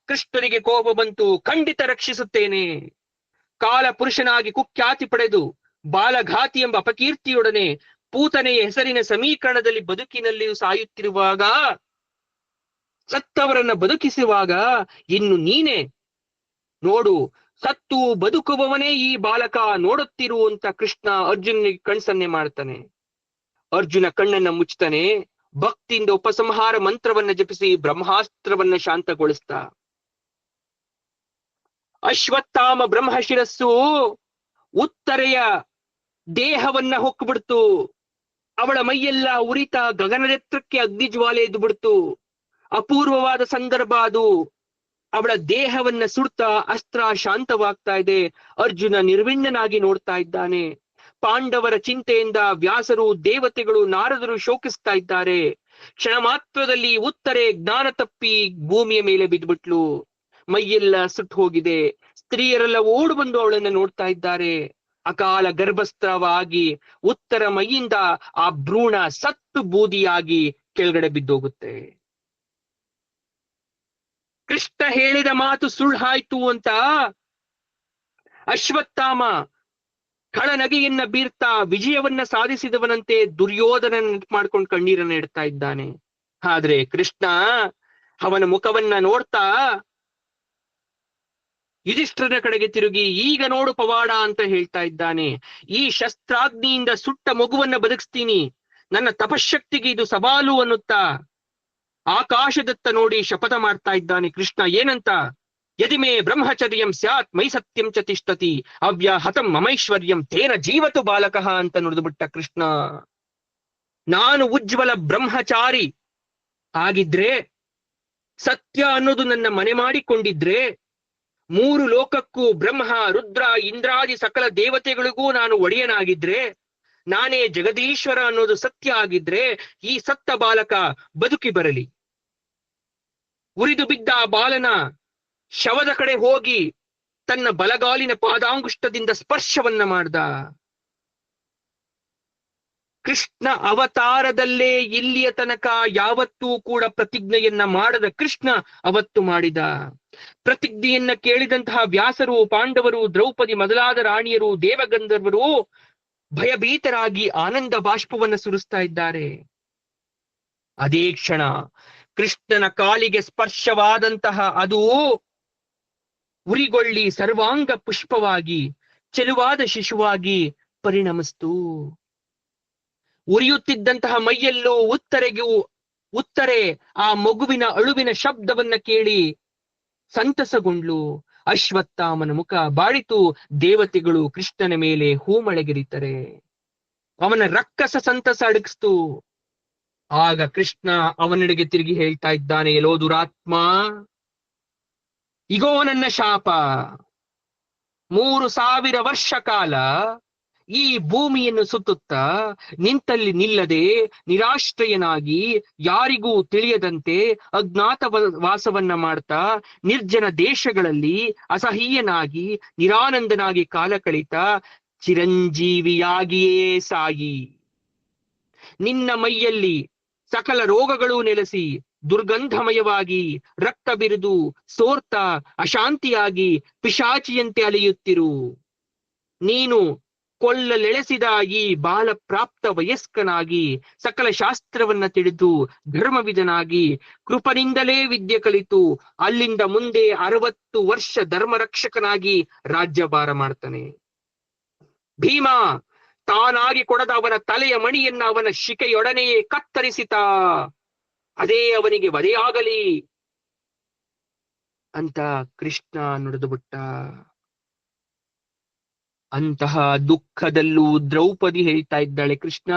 ಕೃಷ್ಣನಿಗೆ ಕೋಪ ಬಂತು, ಖಂಡಿತ ರಕ್ಷಿಸುತ್ತೇನೆ. ಕಾಲ ಪುರುಷನಾಗಿ ಕುಖ್ಯಾತಿ ಪಡೆದು ಬಾಲಘಾತಿ ಎಂಬ ಅಪಕೀರ್ತಿಯೊಡನೆ ಪೂತನೆಯ ಹೆಸರಿನ ಸಮೀಕರಣದಲ್ಲಿ ಬದುಕಿನಲ್ಲಿಯೂ ಸಾಯುತ್ತಿರುವಾಗ, ಸತ್ತವರನ್ನ ಬದುಕಿಸುವಾಗ ಇನ್ನು ನೀನೆ ನೋಡು, ಸತ್ತು ಬದುಕುವವನೇ ಈ ಬಾಲಕ ನೋಡುತ್ತಿರು ಅಂತ ಕೃಷ್ಣ ಅರ್ಜುನಿಗೆ ಕಣ್ಸನ್ನೆ ಮಾಡ್ತಾನೆ. ಅರ್ಜುನ ಕಣ್ಣನ್ನ ಮುಚ್ತಾನೆ, ಭಕ್ತಿಯಿಂದ ಉಪಸಂಹಾರ ಮಂತ್ರವನ್ನ ಜಪಿಸಿ ಬ್ರಹ್ಮಾಸ್ತ್ರವನ್ನ ಶಾಂತಗೊಳಿಸ್ತಾ. ಅಶ್ವತ್ಥಾಮ ಬ್ರಹ್ಮಶಿರಸ್ಸು ಉತ್ತರೆಯ ದೇಹವನ್ನ ಹೊಕ್ಬಿಡ್ತು. ಅವಳ ಮೈಯೆಲ್ಲ ಉರಿತಾ ಗಗನನೆತ್ರಕ್ಕೆ ಅಗ್ನಿಜ್ವಾಲೆ ಎದ್ದು ಬಿಡ್ತು. ಅಪೂರ್ವವಾದ ಸಂದರ್ಭ ಅದು. ಅವಳ ದೇಹವನ್ನ ಸುಡ್ತಾ ಅಸ್ತ್ರ ಶಾಂತವಾಗ್ತಾ ಇದೆ. ಅರ್ಜುನ ನಿರ್ವಿಣ್ಣನಾಗಿ ನೋಡ್ತಾ ಇದ್ದಾನೆ. ಪಾಂಡವರ ಚಿಂತೆಯಿಂದ ವ್ಯಾಸರು, ದೇವತೆಗಳು, ನಾರದರು ಶೋಕಿಸ್ತಾ ಇದ್ದಾರೆ. ಕ್ಷಣ ಮಾತ್ರದಲ್ಲಿ ಉತ್ತರೆ ಜ್ಞಾನ ತಪ್ಪಿ ಭೂಮಿಯ ಮೇಲೆ ಬಿದ್ಬಿಟ್ಲು. ಮೈಯೆಲ್ಲ ಸುಟ್ಟು ಹೋಗಿದೆ. ಸ್ತ್ರೀಯರೆಲ್ಲ ಓಡು ಬಂದು ಅವಳನ್ನ ನೋಡ್ತಾ ಇದ್ದಾರೆ. ಅಕಾಲ ಗರ್ಭಸ್ತ್ರವಾಗಿ ಉತ್ತರ ಮೈಯಿಂದ ಆ ಭ್ರೂಣ ಸತ್ತು ಬೂದಿಯಾಗಿ ಕೆಳಗಡೆ ಬಿದ್ದೋಗುತ್ತೆ. ಕೃಷ್ಣ ಹೇಳಿದ ಮಾತು ಸುಳ್ಳಾಯ್ತು ಅಂತ ಅಶ್ವತ್ಥಾಮ ಖಳನಗೆಯನ್ನ ಬೀರ್ತಾ ವಿಜಯವನ್ನ ಸಾಧಿಸಿದವನಂತೆ ದುರ್ಯೋಧನ ಮಾಡ್ಕೊಂಡು ಕಣ್ಣೀರನ್ನ ಇಡ್ತಾ ಇದ್ದಾನೆ. ಆದ್ರೆ ಕೃಷ್ಣ ಅವನ ಮುಖವನ್ನ ನೋಡ್ತಾ ಯುಧಿಷ್ಠಿರನ ಕಡೆಗೆ ತಿರುಗಿ, ಈಗ ನೋಡು ಪವಾಡ ಅಂತ ಹೇಳ್ತಾ ಇದ್ದಾನೆ. ಈ ಶಸ್ತ್ರಾಗ್ನಿಯಿಂದ ಸುಟ್ಟ ಮಗುವನ್ನ ಬದುಕಿಸ್ತೀನಿ, ನನ್ನ ತಪಶಕ್ತಿಗೆ ಇದು ಸವಾಲು ಅನ್ನುತ್ತಾ ಆಕಾಶದತ್ತ ನೋಡಿ ಶಪಥ ಮಾಡ್ತಾ ಇದ್ದಾನೆ ಕೃಷ್ಣ. ಏನಂತ? ಯದಿಮೇ ಬ್ರಹ್ಮಚರ್ಯಂ ಸ್ಯಾತ್ ಮೈ ಸತ್ಯಂ ಚ ತಿಷ್ಠತಿ ಅವ್ಯಾಹತಂ ಮಮೈಶ್ವರ್ಯಂ ತೇನ ಜೀವತು ಬಾಲಕಃ ಅಂತ ನುಡಿದುಬಿಟ್ಟ ಕೃಷ್ಣ. ನಾನು ಉಜ್ವಲ ಬ್ರಹ್ಮಚಾರಿ ಆಗಿದ್ರೆ, ಸತ್ಯ ಅನ್ನೋದು ನನ್ನ ಮನೆ ಮಾಡಿಕೊಂಡಿದ್ರೆ, 3 ಲೋಕಕ್ಕೂ ಬ್ರಹ್ಮ, ರುದ್ರ, ಇಂದ್ರಾದಿ ಸಕಲ ದೇವತೆಗಳಿಗೂ ನಾನು ಒಡೆಯನಾಗಿದ್ರೆ, ನಾನೇ ಜಗದೀಶ್ವರ ಅನ್ನೋದು ಸತ್ಯ ಆಗಿದ್ರೆ, ಈ ಸತ್ತ ಬಾಲಕ ಬದುಕಿ ಬರಲಿ. ಉರಿದು ಬಿದ್ದ ಆ ಬಾಲನ ಶವದ ಕಡೆ ಹೋಗಿ ತನ್ನ ಬಲಗಾಲಿನ ಪಾದಾಂಗುಷ್ಟದಿಂದ ಸ್ಪರ್ಶವನ್ನ ಮಾಡ್ದ. ಕೃಷ್ಣ ಅವತಾರದಲ್ಲೇ ಇಲ್ಲಿಯ ತನಕ ಯಾವತ್ತೂ ಕೂಡ ಪ್ರತಿಜ್ಞೆಯನ್ನ ಮಾಡದ ಕೃಷ್ಣ ಅವತ್ತು ಮಾಡಿದ. ಪ್ರತಿಜ್ಞೆಯನ್ನ ಕೇಳಿದಂತಹ ವ್ಯಾಸರು, ಪಾಂಡವರು, ದ್ರೌಪದಿ ಮೊದಲಾದ ರಾಣಿಯರು, ದೇವಗಂಧರ್ವರು ಭಯಭೀತರಾಗಿ ಆನಂದ ಬಾಷ್ಪವನ್ನ ಸುರಿಸ್ತಾ ಇದ್ದಾರೆ. ಅದೇ ಕ್ಷಣ ಕೃಷ್ಣನ ಕಾಲಿಗೆ ಸ್ಪರ್ಶವಾದಂತಹ ಅದು ಉರಿಗೊಳ್ಳಿ ಸರ್ವಾಂಗ ಪುಷ್ಪವಾಗಿ ಚೆಲುವಾದ ಶಿಶುವಾಗಿ ಪರಿಣಮಿಸ್ತು. ಉರಿಯುತ್ತಿದ್ದಂತಹ ಮೈಯಲ್ಲೂ ಉತ್ತರೆ ಆ ಮಗುವಿನ ಅಳುವಿನ ಶಬ್ದವನ್ನ ಕೇಳಿ ಸಂತಸಗೊಂಡ್ಲು. ಅಶ್ವತ್ಥಾಮನ ಮುಖ ಬಾಡಿತು. ದೇವತೆಗಳು ಕೃಷ್ಣನ ಮೇಲೆ ಹೂಮಳೆಗೆರಿತಾರೆ. ಅವನ ರಕ್ಕಸ ಸಂತಸ ಅಡಗಿಸ್ತು. ಆಗ ಕೃಷ್ಣ ಅವನೆಡೆಗೆ ತಿರುಗಿ ಹೇಳ್ತಾ ಇದ್ದಾನೆ, ಎಲ್ಲೋ ದುರಾತ್ಮ, ಇಗೋ ನನ್ನ ಶಾಪ. 3000 ವರ್ಷ ಕಾಲ ಈ ಭೂಮಿಯನ್ನು ಸುತ್ತುತ್ತಾ ನಿಂತಲ್ಲಿ ನಿಲ್ಲದೆ ನಿರಾಶ್ರಯನಾಗಿ ಯಾರಿಗೂ ತಿಳಿಯದಂತೆ ಅಜ್ಞಾತ ವಾಸವನ್ನ ಮಾಡ್ತಾ ನಿರ್ಜನ ದೇಶಗಳಲ್ಲಿ ಅಸಹ್ಯನಾಗಿ ನಿರಾನಂದನಾಗಿ ಕಾಲ ಕಳಿತ ಚಿರಂಜೀವಿಯಾಗಿಯೇ ಸಾಯಿ. ನಿನ್ನ ಮೈಯಲ್ಲಿ ಸಕಲ ರೋಗಗಳು ನೆಲೆಸಿ ದುರ್ಗಂಧಮಯವಾಗಿ ರಕ್ತ ಬಿರಿದು ಸೋರ್ತ ಅಶಾಂತಿಯಾಗಿ ಪಿಶಾಚಿಯಂತೆ ಅಲೆಯುತ್ತಿರು. ನೀನು ಕೊಲ್ಲಲೆಳೆಸಿದ ಈ ಬಾಲ ಪ್ರಾಪ್ತ ವಯಸ್ಕನಾಗಿ ಸಕಲ ಶಾಸ್ತ್ರವನ್ನ ತಿಳಿದು ಧರ್ಮವಿದನಾಗಿ ಕೃಪನಿಂದಲೇ ವಿದ್ಯೆ ಕಲಿತು ಅಲ್ಲಿಂದ ಮುಂದೆ 60 ವರ್ಷ ಧರ್ಮರಕ್ಷಕನಾಗಿ ರಾಜ್ಯಭಾರ ಮಾಡ್ತಾನೆ. ಭೀಮ ತಾನಾಗಿ ಕೊಡದ ಅವನ ತಲೆಯ ಮಣಿಯನ್ನ ಅವನ ಶಿಕೆಯೊಡನೆಯೇ ಕತ್ತರಿಸಿತ, ಅದೇ ಅವನಿಗೆ ವಧೆಯಾಗಲಿ ಅಂತ ಕೃಷ್ಣ ನುಡಿದು ಬಿಟ್ಟ. ಅಂತಹ ದುಃಖದಲ್ಲೂ ದ್ರೌಪದಿ ಹೇಳ್ತಾ ಇದ್ದಾಳೆ, ಕೃಷ್ಣ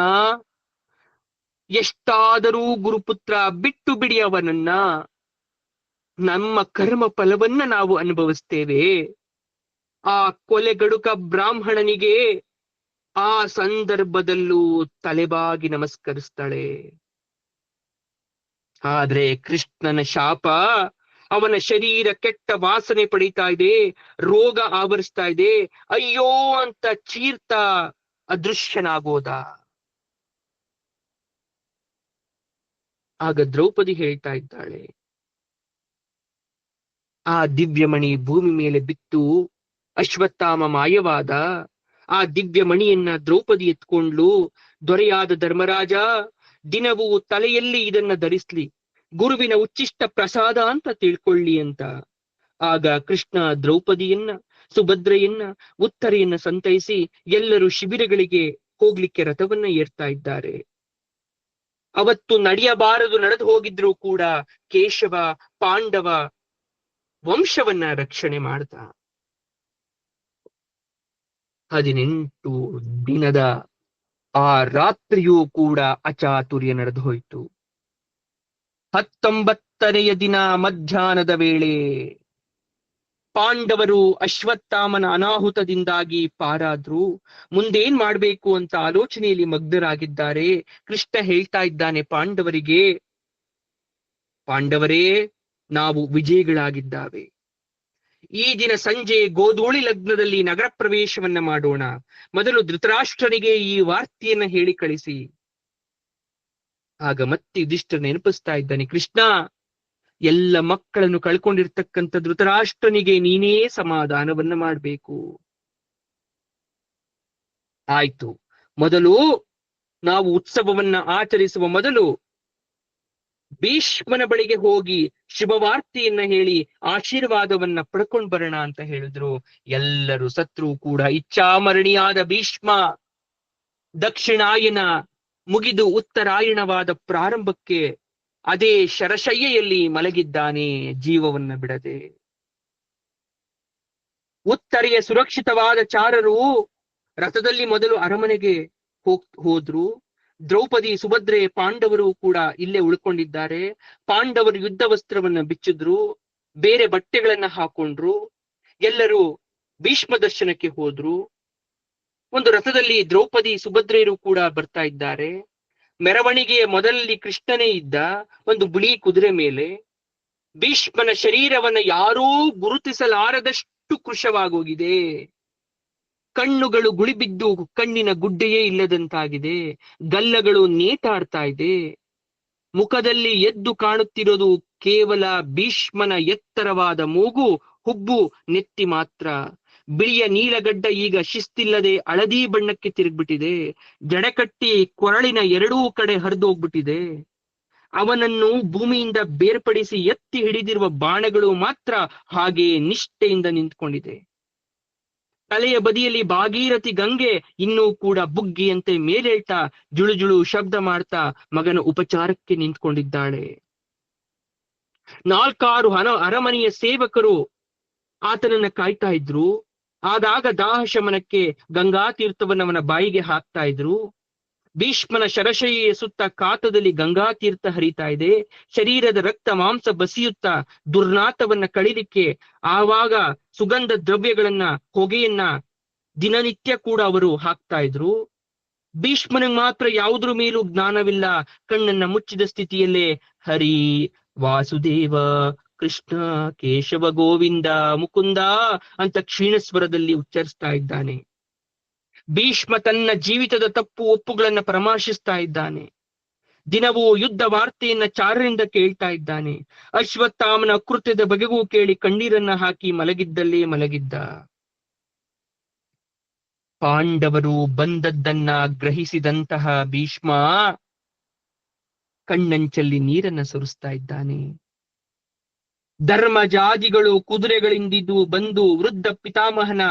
ಎಷ್ಟಾದರೂ ಗುರುಪುತ್ರ ಬಿಟ್ಟು ಬಿಡಿ ಅವನನ್ನ, ನಮ್ಮ ಕರ್ಮ ಫಲವನ್ನ ನಾವು ಅನುಭವಿಸ್ತೇವೆ. ಆ ಕೊಲೆಗಡುಕ ಬ್ರಾಹ್ಮಣನಿಗೆ ಆ ಸಂದರ್ಭದಲ್ಲೂ ತಲೆಬಾಗಿ ನಮಸ್ಕರಿಸ್ತಾಳೆ. ಆದ್ರೆ ಕೃಷ್ಣನ ಶಾಪ, ಅವನ ಶರೀರ ಕೆಟ್ಟ ವಾಸನೆ ಪಡೀತಾ ಇದೆ, ರೋಗ ಆವರಿಸ್ತಾ ಇದೆ, ಅಯ್ಯೋ ಅಂತ ಚೀರ್ತಾ ಅದೃಶ್ಯನಾಗೋದ. ಆಗ ದ್ರೌಪದಿ ಹೇಳ್ತಾ ಇದ್ದಾಳೆ, ಆ ದಿವ್ಯಮಣಿ ಭೂಮಿ ಮೇಲೆ ಬಿತ್ತು, ಅಶ್ವತ್ಥಾಮ ಮಾಯವಾದ. ಆ ದಿವ್ಯಮಣಿಯನ್ನ ದ್ರೌಪದಿ ಎತ್ಕೊಂಡ್ಲು. ದೊರೆಯಾದ ಧರ್ಮರಾಜ ದಿನವೂ ತಲೆಯಲ್ಲಿ ಇದನ್ನ ಧರಿಸ್ಲಿ, ಗುರುವಿನ ಉಚ್ಚಿಷ್ಟ ಪ್ರಸಾದ ಅಂತ ತಿಳ್ಕೊಳ್ಳಿ ಅಂತ. ಆಗ ಕೃಷ್ಣ ದ್ರೌಪದಿಯನ್ನ, ಸುಭದ್ರೆಯನ್ನ, ಉತ್ತರೆಯನ್ನ ಸಂತೈಸಿ ಎಲ್ಲರೂ ಶಿಬಿರಗಳಿಗೆ ಹೋಗ್ಲಿಕ್ಕೆ ರಥವನ್ನ ಏರ್ತಾ ಇದ್ದಾರೆ. ಅವತ್ತು ನಡೆಯಬಾರದು ನಡೆದು ಹೋಗಿದ್ರು ಕೂಡ ಕೇಶವ ಪಾಂಡವ ವಂಶವನ್ನ ರಕ್ಷಣೆ ಮಾಡ್ದ. 18 ದಿನದ ಆ ರಾತ್ರಿಯೂ ಕೂಡ ಅಚಾತುರ್ಯ ನಡೆದು ಹೋಯಿತು. 19ನೆಯ ದಿನ ಮಧ್ಯಾಹ್ನದ ವೇಳೆ ಪಾಂಡವರು ಅಶ್ವತ್ಥಾಮನ ಅನಾಹುತದಿಂದಾಗಿ ಪಾರಾದ್ರು. ಮುಂದೇನ್ ಮಾಡ್ಬೇಕು ಅಂತ ಆಲೋಚನೆಯಲ್ಲಿ ಮಗ್ನರಾಗಿದ್ದಾರೆ. ಕೃಷ್ಣ ಹೇಳ್ತಾ ಇದ್ದಾನೆ ಪಾಂಡವರಿಗೆ, ಪಾಂಡವರೇ, ನಾವು ವಿಜಯಿಗಳಾಗಿದ್ದಾವೆ. ಈ ದಿನ ಸಂಜೆ ಗೋಧೂಳಿ ಲಗ್ನದಲ್ಲಿ ನಗರ ಪ್ರವೇಶವನ್ನ ಮಾಡೋಣ. ಮೊದಲು ಧೃತರಾಷ್ಟ್ರನಿಗೆ ಈ ವಾರ್ತೆಯನ್ನ ಹೇಳಿ ಕಳಿಸಿ. ಆಗ ಮತ್ತೆ ಯುಧಿಷ್ಠಿರ ನೆನಪಿಸ್ತಾ ಇದ್ದಾನೆ, ಕೃಷ್ಣ, ಎಲ್ಲ ಮಕ್ಕಳನ್ನು ಕಳ್ಕೊಂಡಿರ್ತಕ್ಕಂಥ ಧೃತರಾಷ್ಟ್ರನಿಗೆ ನೀನೇ ಸಮಾಧಾನವನ್ನ ಮಾಡ್ಬೇಕು. ಆಯ್ತು, ಮೊದಲು ನಾವು ಉತ್ಸವವನ್ನ ಆಚರಿಸುವ ಮೊದಲು ಭೀಷ್ಮನ ಬಳಿಗೆ ಹೋಗಿ ಶುಭವಾರ್ತೆಯನ್ನ ಹೇಳಿ ಆಶೀರ್ವಾದವನ್ನ ಪಡ್ಕೊಂಡ್ ಬರೋಣ ಅಂತ ಹೇಳಿದ್ರು. ಎಲ್ಲರೂ ಸತ್ರು ಕೂಡ ಇಚ್ಛಾಮರಣಿಯಾದ ಭೀಷ್ಮ ದಕ್ಷಿಣಾಯನ ಮುಗಿದು ಉತ್ತರಾಯಣವಾದ ಪ್ರಾರಂಭಕ್ಕೆ ಅದೇ ಶರಶಯ್ಯೆಯಲ್ಲಿ ಮಲಗಿದ್ದಾನೆ, ಜೀವವನ್ನ ಬಿಡದೆ. ಉತ್ತರೆಯ ಸುರಕ್ಷಿತವಾದ ಚಾರರು ರಥದಲ್ಲಿ ಮೊದಲು ಅರಮನೆಗೆ ಹೋದ್ರು. ದ್ರೌಪದಿ, ಸುಭದ್ರೆ, ಪಾಂಡವರು ಕೂಡ ಇಲ್ಲೇ ಉಳ್ಕೊಂಡಿದ್ದಾರೆ. ಪಾಂಡವರು ಯುದ್ಧ ವಸ್ತ್ರವನ್ನ ಬಿಚ್ಚಿದ್ರು, ಬೇರೆ ಬಟ್ಟೆಗಳನ್ನ ಹಾಕೊಂಡ್ರು. ಎಲ್ಲರೂ ಭೀಷ್ಮ ದರ್ಶನಕ್ಕೆ ಹೋದ್ರು. ಒಂದು ರಥದಲ್ಲಿ ದ್ರೌಪದಿ ಸುಭದ್ರೆಯರು ಕೂಡ ಬರ್ತಾ ಇದ್ದಾರೆ. ಮೆರವಣಿಗೆಯ ಮೊದಲಲ್ಲಿ ಕೃಷ್ಣನೇ ಇದ್ದ, ಒಂದು ಬಿಳಿ ಕುದುರೆ ಮೇಲೆ. ಭೀಷ್ಮನ ಶರೀರವನ್ನ ಯಾರೂ ಗುರುತಿಸಲಾರದಷ್ಟು ಕೃಶವಾಗೋಗಿದೆ. ಕಣ್ಣುಗಳು ಗುಳಿಬಿದ್ದು ಕಣ್ಣಿನ ಗುಡ್ಡೆಯೇ ಇಲ್ಲದಂತಾಗಿದೆ. ಗಲ್ಲಗಳು ನೇತಾಡ್ತಾ ಇದೆ. ಮುಖದಲ್ಲಿ ಎದ್ದು ಕಾಣುತ್ತಿರೋದು ಕೇವಲ ಭೀಷ್ಮನ ಎತ್ತರವಾದ ಮೂಗು, ಹುಬ್ಬು, ನೆತ್ತಿ ಮಾತ್ರ. ಬಿಳಿಯ ನೀಲಗಡ್ಡ ಈಗ ಶಿಸ್ತಿಲ್ಲದೆ ಹಳದಿ ಬಣ್ಣಕ್ಕೆ ತಿರುಗ್ಬಿಟ್ಟಿದೆ. ಜಡಕಟ್ಟಿ ಕೊರಳಿನ ಎರಡೂ ಕಡೆ ಹರಿದೋಗ್ಬಿಟ್ಟಿದೆ. ಅವನನ್ನು ಭೂಮಿಯಿಂದ ಬೇರ್ಪಡಿಸಿ ಎತ್ತಿ ಹಿಡಿದಿರುವ ಬಾಣಗಳು ಮಾತ್ರ ಹಾಗೆ ನಿಷ್ಠೆಯಿಂದ ನಿಂತ್ಕೊಂಡಿದೆ. ತಲೆಯ ಬದಿಯಲ್ಲಿ ಭಾಗೀರಥಿ ಗಂಗೆ ಇನ್ನೂ ಕೂಡ ಬುಗ್ಗಿಯಂತೆ ಮೇಲೇಳ್ತಾ ಜುಳು ಜುಳು ಶಬ್ದ ಮಾಡ್ತಾ ಮಗನ ಉಪಚಾರಕ್ಕೆ ನಿಂತ್ಕೊಂಡಿದ್ದಾಳೆ. 4 ಅರಮನೆಯ ಸೇವಕರು ಆತನನ್ನ ಕಾಯ್ತಾ ಇದ್ರು. ಆದಾಗ ದಾಹ ಶಮನಕ್ಕೆ ಗಂಗಾ ತೀರ್ಥವನ್ನ ಅವನ ಬಾಯಿಗೆ ಹಾಕ್ತಾ ಇದ್ರು. ಭೀಷ್ಮನ ಶರಶಯ್ಯೆಯ ಸುತ್ತ ಕಾತದಲ್ಲಿ ಗಂಗಾ ತೀರ್ಥ ಹರಿತಾ ಇದೆ. ಶರೀರದ ರಕ್ತ ಮಾಂಸ ಬಸಿಯುತ್ತಾ ದುರ್ನಾತವನ್ನ ಕಳಿಲಿಕ್ಕೆ ಆವಾಗ ಸುಗಂಧ ದ್ರವ್ಯಗಳನ್ನ, ಹೊಗೆಯನ್ನ ದಿನನಿತ್ಯ ಕೂಡ ಅವರು ಹಾಕ್ತಾ ಇದ್ರು. ಭೀಷ್ಮನಿಗೆ ಮಾತ್ರ ಯಾವುದ್ರ ಮೇಲೂ ಜ್ಞಾನವಿಲ್ಲ. ಕಣ್ಣನ್ನ ಮುಚ್ಚಿದ ಸ್ಥಿತಿಯಲ್ಲೇ ಹರಿ, ವಾಸುದೇವ, ಕೃಷ್ಣ, ಕೇಶವ, ಗೋವಿಂದ, ಮುಕುಂದ ಅಂತ ಕ್ಷೀಣಸ್ವರದಲ್ಲಿ ಉಚ್ಚರಿಸ್ತಾ ಇದ್ದಾನೆ. ಭೀಷ್ಮ ತನ್ನ ಜೀವಿತದ ತಪ್ಪು ಒಪ್ಪುಗಳನ್ನ ಪರಾಮರ್ಶಿಸ್ತಾ ಇದ್ದಾನೆ. ದಿನವೂ ಯುದ್ಧ ವಾರ್ತೆಯನ್ನ ಚಾರರಿಂದ ಕೇಳ್ತಾ ಇದ್ದಾನೆ. ಅಶ್ವತ್ಥಾಮನ ಕೃತ್ಯದ ಬಗೆಗೂ ಕೇಳಿ ಕಣ್ಣೀರನ್ನ ಹಾಕಿ ಮಲಗಿದ್ದಲ್ಲೇ ಮಲಗಿದ್ದ. ಪಾಂಡವರು ಬಂದದ್ದನ್ನ ಗ್ರಹಿಸಿದಂತಹ ಭೀಷ್ಮ ಕಣ್ಣಂಚಲ್ಲಿ ನೀರನ್ನ ಸುರಿಸ್ತಾ ಇದ್ದಾನೆ. ಧರ್ಮಜಾದಿಗಳು ಕುದುರೆಗಳಿಂದಿದ್ದು ಬಂದು ವೃದ್ಧ ಪಿತಾಮಹನ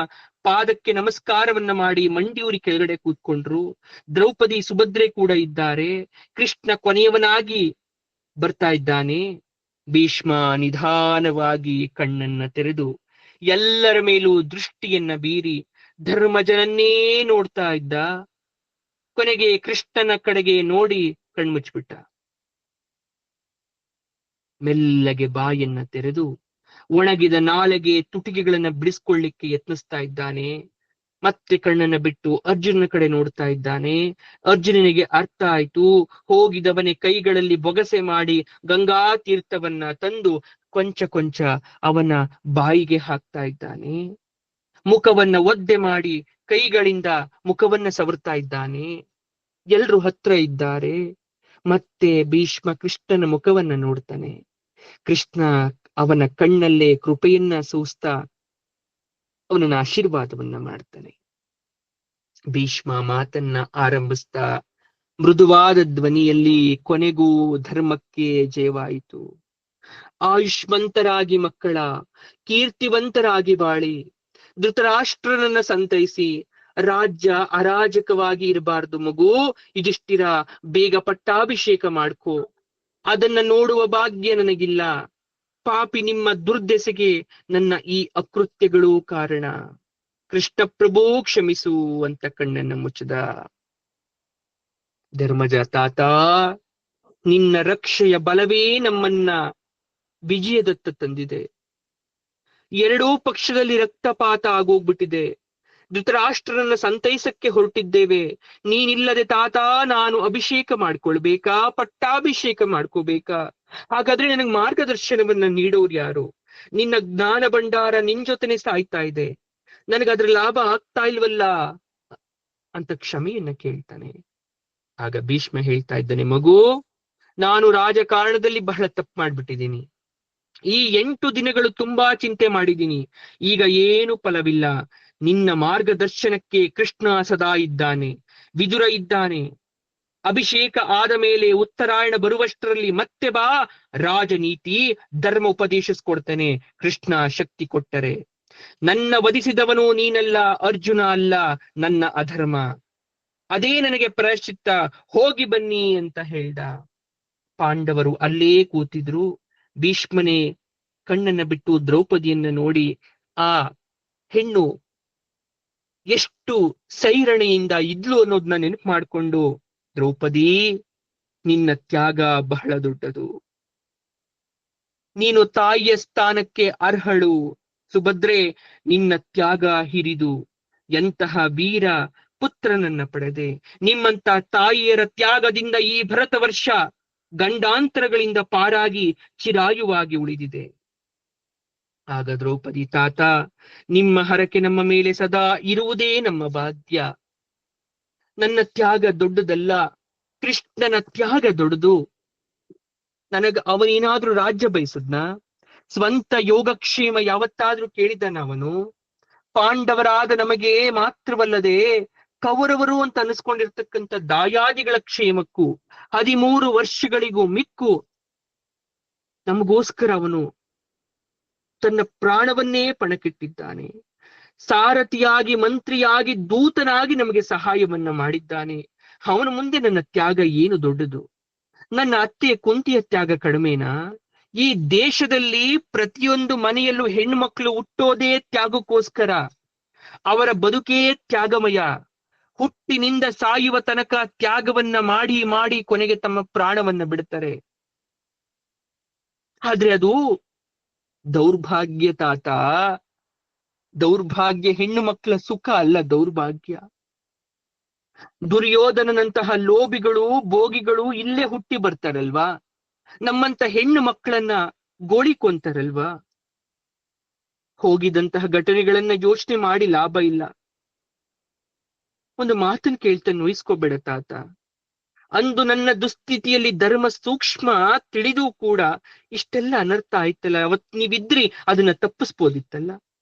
ಪಾದಕ್ಕೆ ನಮಸ್ಕಾರವನ್ನ ಮಾಡಿ ಮಂಡಿಯೂರಿ ಕೆಳಗಡೆ ಕೂತ್ಕೊಂಡ್ರು. ದ್ರೌಪದಿ ಸುಭದ್ರೆ ಕೂಡ ಇದ್ದಾರೆ. ಕೃಷ್ಣ ಕೊನೆಯವನಾಗಿ ಬರ್ತಾ ಇದ್ದಾನೆ. ಭೀಷ್ಮ ನಿಧಾನವಾಗಿ ಕಣ್ಣನ್ನ ತೆರೆದು ಎಲ್ಲರ ಮೇಲೂ ದೃಷ್ಟಿಯನ್ನ ಬೀರಿ ಧರ್ಮಜನನ್ನೇ ನೋಡ್ತಾ ಇದ್ದ. ಕೊನೆಗೆ ಕೃಷ್ಣನ ಕಡೆಗೆ ನೋಡಿ ಕಣ್ಮುಚ್ಚಿಬಿಟ್ಟ. ಮೆಲ್ಲಗೆ ಬಾಯನ್ನ ತೆರೆದು ಒಣಗಿದ ನಾಲೆಗೆ ತುಟಿಗೆಗಳನ್ನ ಬಿಡಿಸ್ಕೊಳ್ಳಿಕ್ಕೆ ಯತ್ನಿಸ್ತಾ ಇದ್ದಾನೆ. ಮತ್ತೆ ಕಣ್ಣನ್ನ ಬಿಟ್ಟು ಅರ್ಜುನನ ಕಡೆ ನೋಡ್ತಾ ಇದ್ದಾನೆ. ಅರ್ಜುನನಿಗೆ ಅರ್ಥ ಆಯ್ತು. ಹೋಗಿದವನೇ ಕೈಗಳಲ್ಲಿ ಬೊಗಸೆ ಮಾಡಿ ಗಂಗಾ ತೀರ್ಥವನ್ನ ತಂದು ಕೊಂಚ ಕೊಂಚ ಅವನ ಬಾಯಿಗೆ ಹಾಕ್ತಾ ಇದ್ದಾನೆ. ಮುಖವನ್ನ ಒದ್ದೆ ಮಾಡಿ ಕೈಗಳಿಂದ ಮುಖವನ್ನ ಸವರ್ತಾ ಇದ್ದಾನೆ. ಎಲ್ರು ಹತ್ರ ಇದ್ದಾರೆ. ಮತ್ತೆ ಭೀಷ್ಮ ಕೃಷ್ಣನ ಮುಖವನ್ನ ನೋಡ್ತಾನೆ. ಕೃಷ್ಣ ಅವನ ಕಣ್ಣಲ್ಲೇ ಕೃಪೆಯನ್ನ ಸೂಸ್ತಾ ಅವನನ್ನ ಆಶೀರ್ವಾದವನ್ನ ಮಾಡ್ತಾನೆ. ಭೀಷ್ಮ ಮಾತನ್ನ ಆರಂಭಿಸ್ತಾ ಮೃದುವಾದ ಧ್ವನಿಯಲ್ಲಿ, ಕೊನೆಗೂ ಧರ್ಮಕ್ಕೆ ಜಯವಾಯಿತು. ಆಯುಷ್ಮಂತರಾಗಿ ಮಕ್ಕಳ, ಕೀರ್ತಿವಂತರಾಗಿ ಬಾಳಿ, ಧೃತರಾಷ್ಟ್ರನನ್ನ ಸಂತೈಸಿ, ರಾಜ್ಯ ಅರಾಜಕವಾಗಿ ಇರಬಾರ್ದು ಮಗು. ಯುಧಿಷ್ಠಿರ, ಬೇಗ ಪಟ್ಟಾಭಿಷೇಕ ಮಾಡ್ಕೋ. ಅದನ್ನ ನೋಡುವ ಭಾಗ್ಯ ನನಗಿಲ್ಲ. ಪಾಪಿ ನಿಮ್ಮ ದುರ್ದೆಸೆಗೆ ನನ್ನ ಈ ಅಕೃತ್ಯಗಳು ಕಾರಣ. ಕೃಷ್ಣ ಪ್ರಭು ಕ್ಷಮಿಸು ಅಂತ ಕಣ್ಣನ್ನ ಮುಚ್ಚದ. ಧರ್ಮಜ, ತಾತ, ನಿನ್ನ ರಕ್ಷೆಯ ಬಲವೇ ನಮ್ಮನ್ನ ವಿಜಯದತ್ತ ತಂದಿದೆ. ಎರಡೂ ಪಕ್ಷದಲ್ಲಿ ರಕ್ತಪಾತ ಆಗೋಗ್ಬಿಟ್ಟಿದೆ. ಧೃತರಾಷ್ಟ್ರರನ್ನ ಸಂತೈಸಕ್ಕೆ ಹೊರಟಿದ್ದೇವೆ. ನೀನಿಲ್ಲದೆ ತಾತ ನಾನು ಅಭಿಷೇಕ ಮಾಡ್ಕೊಳ್ಬೇಕಾ, ಪಟ್ಟಾಭಿಷೇಕ ಮಾಡ್ಕೋಬೇಕಾ? ಹಾಗಾದ್ರೆ ನನಗ್ ಮಾರ್ಗದರ್ಶನವನ್ನ ನೀಡೋರು ಯಾರು? ನಿನ್ನ ಜ್ಞಾನ ಭಂಡಾರ ನಿನ್ ಜೊತೆನೆ ಸಾಯ್ತಾ ಇದೆ, ನನಗದ್ರ ಲಾಭ ಆಗ್ತಾ ಇಲ್ವಲ್ಲ ಅಂತ ಕ್ಷಮೆಯನ್ನ ಕೇಳ್ತಾನೆ. ಆಗ ಭೀಷ್ಮ ಹೇಳ್ತಾ ಇದ್ದಾನೆ, ಮಗು, ನಾನು ರಾಜಕಾರಣದಲ್ಲಿ ಬಹಳ ತಪ್ಪು ಮಾಡ್ಬಿಟ್ಟಿದ್ದೀನಿ. ಈ 8 ದಿನಗಳು ತುಂಬಾ ಚಿಂತೆ ಮಾಡಿದ್ದೀನಿ. ಈಗ ಏನು ಫಲವಿಲ್ಲ. ನಿನ್ನ ಮಾರ್ಗದರ್ಶನಕ್ಕೆ ಕೃಷ್ಣ ಸದಾ ಇದ್ದಾನೆ, ವಿದುರ ಇದ್ದಾನೆ. ಅಭಿಷೇಕ ಆದ ಮೇಲೆ ಉತ್ತರಾಯಣ ಬರುವಷ್ಟರಲ್ಲಿ ಮತ್ತೆ ಬಾ, ರಾಜನೀತಿ ಧರ್ಮ ಉಪದೇಶಿಸ್ಕೊಡ್ತೇನೆ ಕೃಷ್ಣ ಶಕ್ತಿ ಕೊಟ್ಟರೆ. ನನ್ನ ವಧಿಸಿದವನು ನೀನಲ್ಲ, ಅರ್ಜುನ ಅಲ್ಲ, ನನ್ನ ಅಧರ್ಮ. ಅದೇ ನನಗೆ ಪ್ರಾಯಶ್ಚಿತ್ತ. ಹೋಗಿ ಬನ್ನಿ ಅಂತ ಹೇಳ್ದ. ಪಾಂಡವರು ಅಲ್ಲೇ ಕೂತಿದ್ರು. ಭೀಷ್ಮನೇ ಕಣ್ಣನ್ನ ಬಿಟ್ಟು ದ್ರೌಪದಿಯನ್ನ ನೋಡಿ ಆ ಹೆಣ್ಣು ಎಷ್ಟು ಸೈರಣೆಯಿಂದ ಇದ್ಲು ಅನ್ನೋದನ್ನ ನೆನಪು ಮಾಡ್ಕೊಂಡು, ದ್ರೌಪದಿ, ನಿನ್ನ ತ್ಯಾಗ ಬಹಳ ದೊಡ್ಡದು. ನೀನು ತಾಯಿಯ ಸ್ಥಾನಕ್ಕೆ ಅರ್ಹಳು. ಸುಭದ್ರೆ, ನಿನ್ನ ತ್ಯಾಗ ಹಿರಿದು ಎಂತಹ ವೀರ ಪುತ್ರನನ್ನ ಪಡೆದೆ. ನಿಮ್ಮಂತ ತಾಯಿಯರ ತ್ಯಾಗದಿಂದ ಈ ಭರತ ವರ್ಷ ಗಂಡಾಂತರಗಳಿಂದ ಪಾರಾಗಿ ಚಿರಾಯುವಾಗಿ ಉಳಿದಿದೆ. ಆಗ ದ್ರೌಪದಿ, ತಾತ, ನಿಮ್ಮ ಹರಕೆ ನಮ್ಮ ಮೇಲೆ ಸದಾ ಇರುವುದೇ ನಮ್ಮ ಬಾಧ್ಯ. ನನ್ನ ತ್ಯಾಗ ದೊಡ್ಡದಲ್ಲ, ಕೃಷ್ಣನ ತ್ಯಾಗ ದೊಡ್ಡದು. ಅವನೇನಾದ್ರೂ ರಾಜ್ಯ ಬಯಸಿದ್ನ? ಸ್ವಂತ ಯೋಗಕ್ಷೇಮ ಯಾವತ್ತಾದ್ರೂ ಕೇಳಿದ್ದಾನ ಅವನು? ಪಾಂಡವರಾದ ನಮಗೆ ಮಾತ್ರವಲ್ಲದೆ ಕೌರವರು ಅಂತ ಅನಿಸ್ಕೊಂಡಿರ್ತಕ್ಕಂಥ ದಾಯಾದಿಗಳ ಕ್ಷೇಮಕ್ಕೂ 13 ವರ್ಷಗಳಿಗೂ ಮಿಕ್ಕು ನಮಗೋಸ್ಕರ ಅವನು ತನ್ನ ಪ್ರಾಣವನ್ನೇ ಪಣಕ್ಕಿಟ್ಟಿದ್ದಾನೆ. ಸಾರಥಿಯಾಗಿ, ಮಂತ್ರಿಯಾಗಿ, ದೂತನಾಗಿ ನಮಗೆ ಸಹಾಯವನ್ನ ಮಾಡಿದ್ದಾನೆ. ಅವನ ಮುಂದೆ ನನ್ನ ತ್ಯಾಗ ಏನು ದೊಡ್ಡದು? ನನ್ನ ಅತ್ತೆಯ ಕುಂತಿಯ ತ್ಯಾಗ ಕಡಿಮೆನಾ? ಈ ದೇಶದಲ್ಲಿ ಪ್ರತಿಯೊಂದು ಮನೆಯಲ್ಲೂ ಹೆಣ್ಣು ಮಕ್ಕಳು ಹುಟ್ಟೋದೇ ತ್ಯಾಗಕ್ಕೋಸ್ಕರ. ಅವರ ಬದುಕೇ ತ್ಯಾಗಮಯ. ಹುಟ್ಟಿನಿಂದ ಸಾಯುವ ತನಕ ತ್ಯಾಗವನ್ನ ಮಾಡಿ ಮಾಡಿ ಕೊನೆಗೆ ತಮ್ಮ ಪ್ರಾಣವನ್ನ ಬಿಡುತ್ತಾರೆ. ಆದ್ರೆ ಅದು ದೌರ್ಭಾಗ್ಯ ತಾತ. ದೌರ್ಭಾಗ್ಯ ಹೆಣ್ಣು ಮಕ್ಕಳ ಸುಖ ಅಲ್ಲ, ದೌರ್ಭಾಗ್ಯ. ದುರ್ಯೋಧನನಂತಹ ಲೋಭಿಗಳು, ಭೋಗಿಗಳು ಇಲ್ಲೇ ಹುಟ್ಟಿ ಬರ್ತಾರಲ್ವಾ? ನಮ್ಮಂತ ಹೆಣ್ಣು ಮಕ್ಕಳನ್ನ ಗೋಳಿಕೊಂತಾರಲ್ವಾ? ಹೋಗಿದಂತಹ ಘಟನೆಗಳನ್ನ ಯೋಚನೆ ಮಾಡಿ ಲಾಭ ಇಲ್ಲ. ಒಂದು ಮಾತನ್ನು ಕೇಳ್ತಾನೆ, ನೋಯಿಸ್ಕೋಬೇಡ ತಾತ. ಅಂದು ನನ್ನ ದುಸ್ಥಿತಿಯಲ್ಲಿ ಧರ್ಮ ಸೂಕ್ಷ್ಮ ತಿಳಿದು ಕೂಡ ಇಷ್ಟೆಲ್ಲ ಅನರ್ಥ ಆಯ್ತಲ್ಲ. ಅವತ್ ನೀವಿದ್ರಿ ಅದನ್ನ ತಪ್ಪಿಸ್ಬೋದಿತ್ತಲ್ಲ.